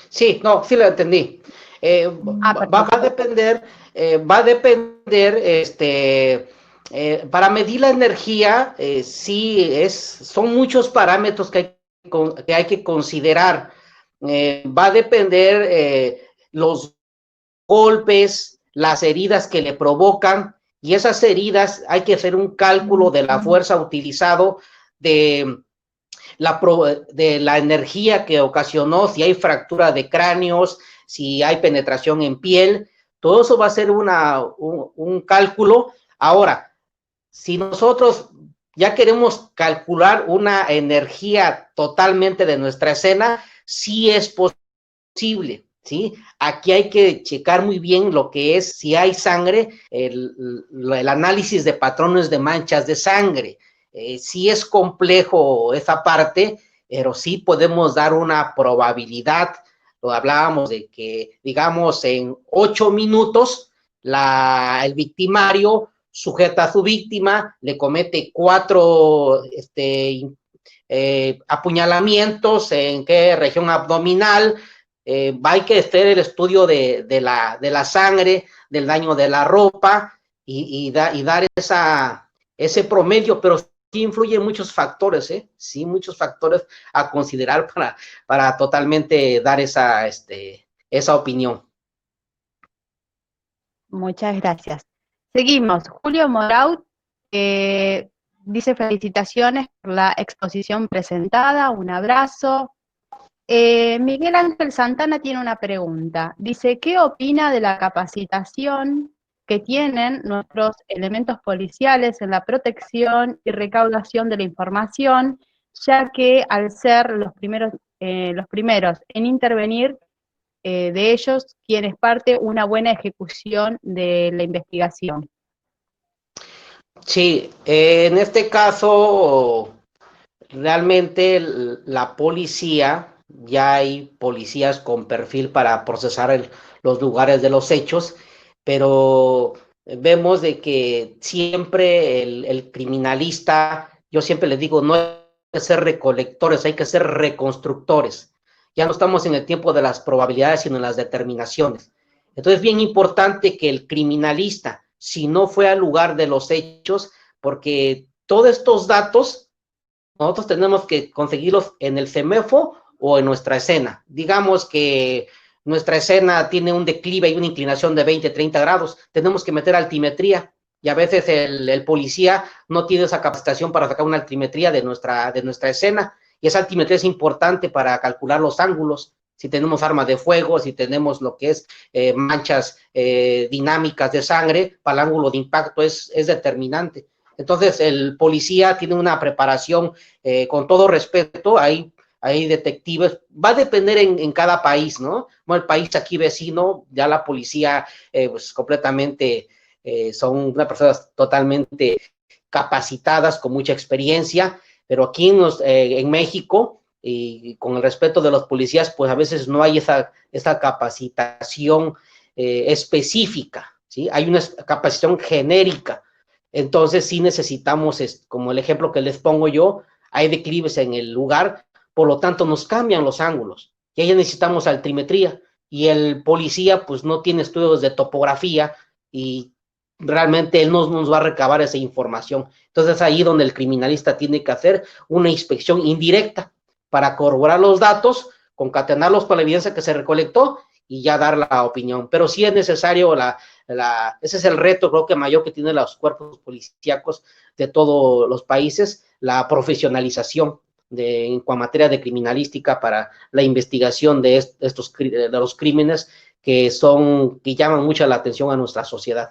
Sí, no, sí lo entendí. Va a depender, para medir la energía, son muchos parámetros que hay que considerar. Va a depender los golpes, las heridas que le provocan, y esas heridas hay que hacer un cálculo de la fuerza utilizado, de la energía que ocasionó, si hay fractura de cráneos, si hay penetración en piel, Todo eso va a ser un cálculo. Ahora, si nosotros ya queremos calcular una energía totalmente de nuestra escena, sí es posible, ¿sí? Aquí hay que checar muy bien lo que es, si hay sangre, el análisis de patrones de manchas de sangre. Sí es complejo esa parte, pero sí podemos dar una probabilidad. Lo hablábamos de que, digamos, en 8 minutos, el victimario sujeta a su víctima, le comete 4 apuñalamientos, en qué región abdominal, hay que hacer el estudio de la sangre, del daño de la ropa y dar ese promedio, pero sí influyen muchos factores, sí, muchos factores a considerar para totalmente dar esa opinión. Muchas gracias. Seguimos. Julio Moraut dice felicitaciones por la exposición presentada, un abrazo. Miguel Ángel Santana tiene una pregunta. Dice, ¿qué opina de la capacitación que tienen nuestros elementos policiales en la protección y recaudación de la información, ya que al ser los primeros en intervenir, de ellos, quienes parte una buena ejecución de la investigación? Sí, en este caso, realmente la policía, ya hay policías con perfil para procesar los lugares de los hechos, pero vemos de que siempre el criminalista, yo siempre les digo, no hay que ser recolectores, hay que ser reconstructores. Ya no estamos en el tiempo de las probabilidades, sino en las determinaciones. Entonces es bien importante que el criminalista, si no fue al lugar de los hechos, porque todos estos datos nosotros tenemos que conseguirlos en el CEMEFO o en nuestra escena. Digamos que nuestra escena tiene un declive y una inclinación de 20, 30 grados. Tenemos que meter altimetría y a veces el policía no tiene esa capacitación para sacar una altimetría de nuestra escena. Y esa altimetría es importante para calcular los ángulos. Si tenemos armas de fuego, si tenemos lo que es manchas dinámicas de sangre, para el ángulo de impacto es determinante. Entonces, el policía tiene una preparación, con todo respeto, hay detectives, va a depender en cada país, ¿no? Bueno, el país aquí vecino, ya la policía, pues completamente, son unas personas totalmente capacitadas, con mucha experiencia, pero aquí en México, y con el respeto de los policías, pues a veces no hay esa capacitación específica, ¿sí? Hay una capacitación genérica. Entonces sí necesitamos, como el ejemplo que les pongo yo, hay declives en el lugar, por lo tanto nos cambian los ángulos y ahí necesitamos altimetría y el policía pues no tiene estudios de topografía y realmente él no nos va a recabar esa información. Entonces ahí donde el criminalista tiene que hacer una inspección indirecta para corroborar los datos, concatenarlos con la evidencia que se recolectó y ya dar la opinión. Pero sí es necesario ese es el reto, creo que mayor que tienen los cuerpos policíacos de todos los países, la profesionalización en materia de criminalística para la investigación de los crímenes que llaman mucho la atención a nuestra sociedad.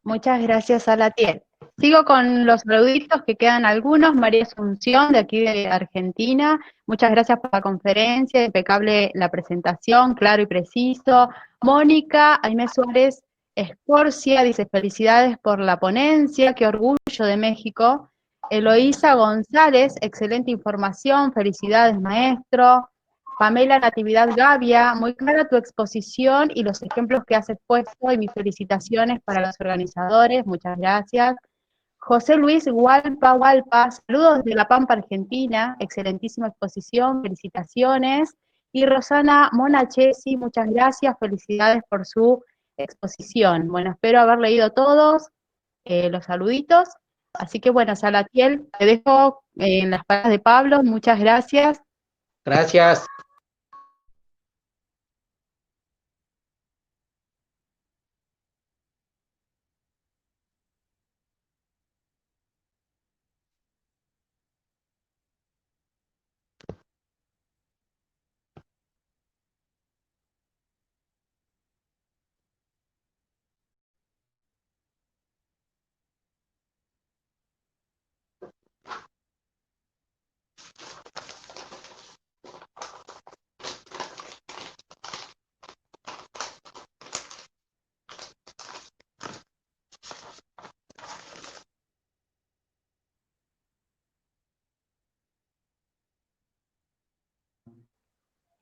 Muchas gracias, Salatiel. Sigo con los saluditos, que quedan algunos. María Asunción, de aquí de Argentina. Muchas gracias por la conferencia, impecable la presentación, claro y preciso. Mónica Aimé Suárez Escorcia dice, felicidades por la ponencia, qué orgullo de México. Eloísa González, excelente información, felicidades maestro. Pamela Natividad Gavia, muy clara tu exposición y los ejemplos que has expuesto y mis felicitaciones para los organizadores, muchas gracias. José Luis Hualpa, saludos desde La Pampa, Argentina, excelentísima exposición, felicitaciones. Y Rosana Monachesi, muchas gracias, felicidades por su exposición. Bueno, espero haber leído todos los saluditos. Así que bueno, Salatiel, te dejo en las palabras de Pablo, muchas gracias. Gracias.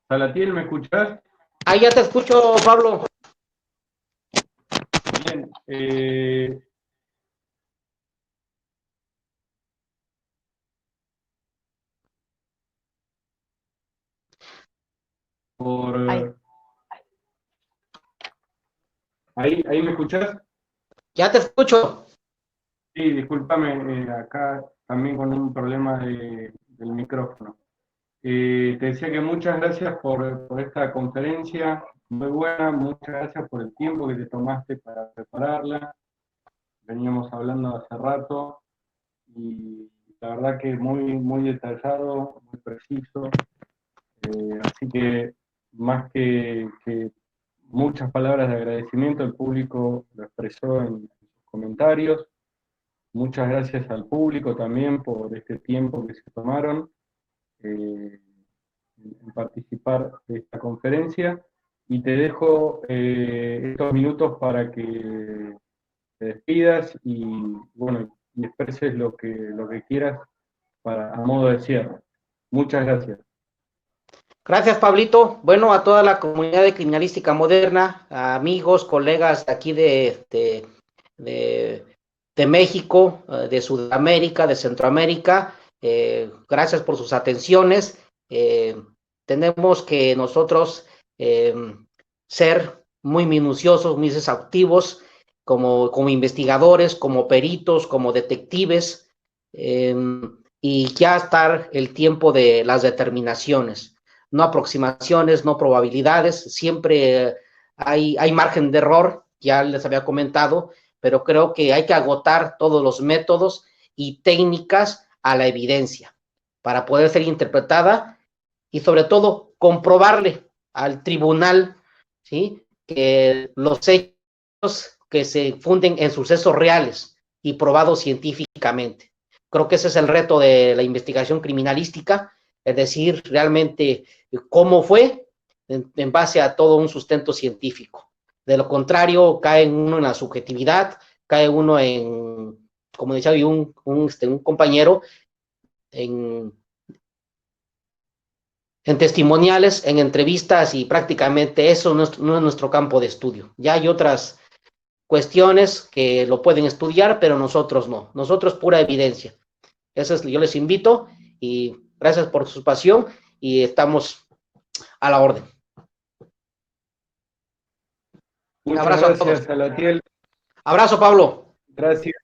Salatiel, ¿me escuchás? Ahí ya te escucho, Pablo. Bien. ¿Ahí me escuchás? Ya te escucho. Sí, discúlpame, acá también con un problema del micrófono. Te decía que muchas gracias por esta conferencia, muy buena, muchas gracias por el tiempo que te tomaste para prepararla. Veníamos hablando hace rato y la verdad que muy detallado, muy preciso. Así que más que muchas palabras de agradecimiento, el público lo expresó en sus comentarios. Muchas gracias al público también por este tiempo que se tomaron en participar de esta conferencia. Y te dejo estos minutos para que te despidas y, bueno, y expreses lo que quieras a modo de cierre. Muchas gracias. Gracias, Pablito. Bueno, a toda la comunidad de criminalística moderna, a amigos, colegas de aquí de México, de Sudamérica, de Centroamérica, gracias por sus atenciones. Tenemos que nosotros ser muy minuciosos, muy exhaustivos, como investigadores, como peritos, como detectives, y ya estar el tiempo de las determinaciones. No aproximaciones, no probabilidades, siempre hay margen de error, ya les había comentado, pero creo que hay que agotar todos los métodos y técnicas a la evidencia para poder ser interpretada y sobre todo comprobarle al tribunal, ¿sí?, que los hechos que se funden en sucesos reales y probados científicamente. Creo que ese es el reto de la investigación criminalística, es decir, realmente cómo fue en base a todo un sustento científico. De lo contrario, cae uno en la subjetividad, cae uno en, como decía un compañero, en testimoniales, en entrevistas, y prácticamente eso no es nuestro campo de estudio. Ya hay otras cuestiones que lo pueden estudiar, pero nosotros no. Nosotros pura evidencia. Eso es, yo les invito y gracias por su pasión y estamos a la orden. Un Muchas abrazo a todos. gracias, Salatiel. Abrazo, Pablo. Gracias.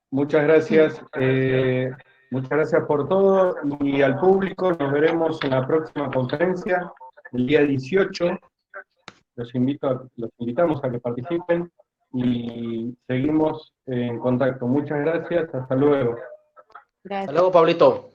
Muchas gracias. Muchas gracias por todo y al público. Nos veremos en la próxima conferencia, el día 18. Los invitamos a que participen y seguimos en contacto. Muchas gracias. Hasta luego. Gracias. Hasta luego, Pablito.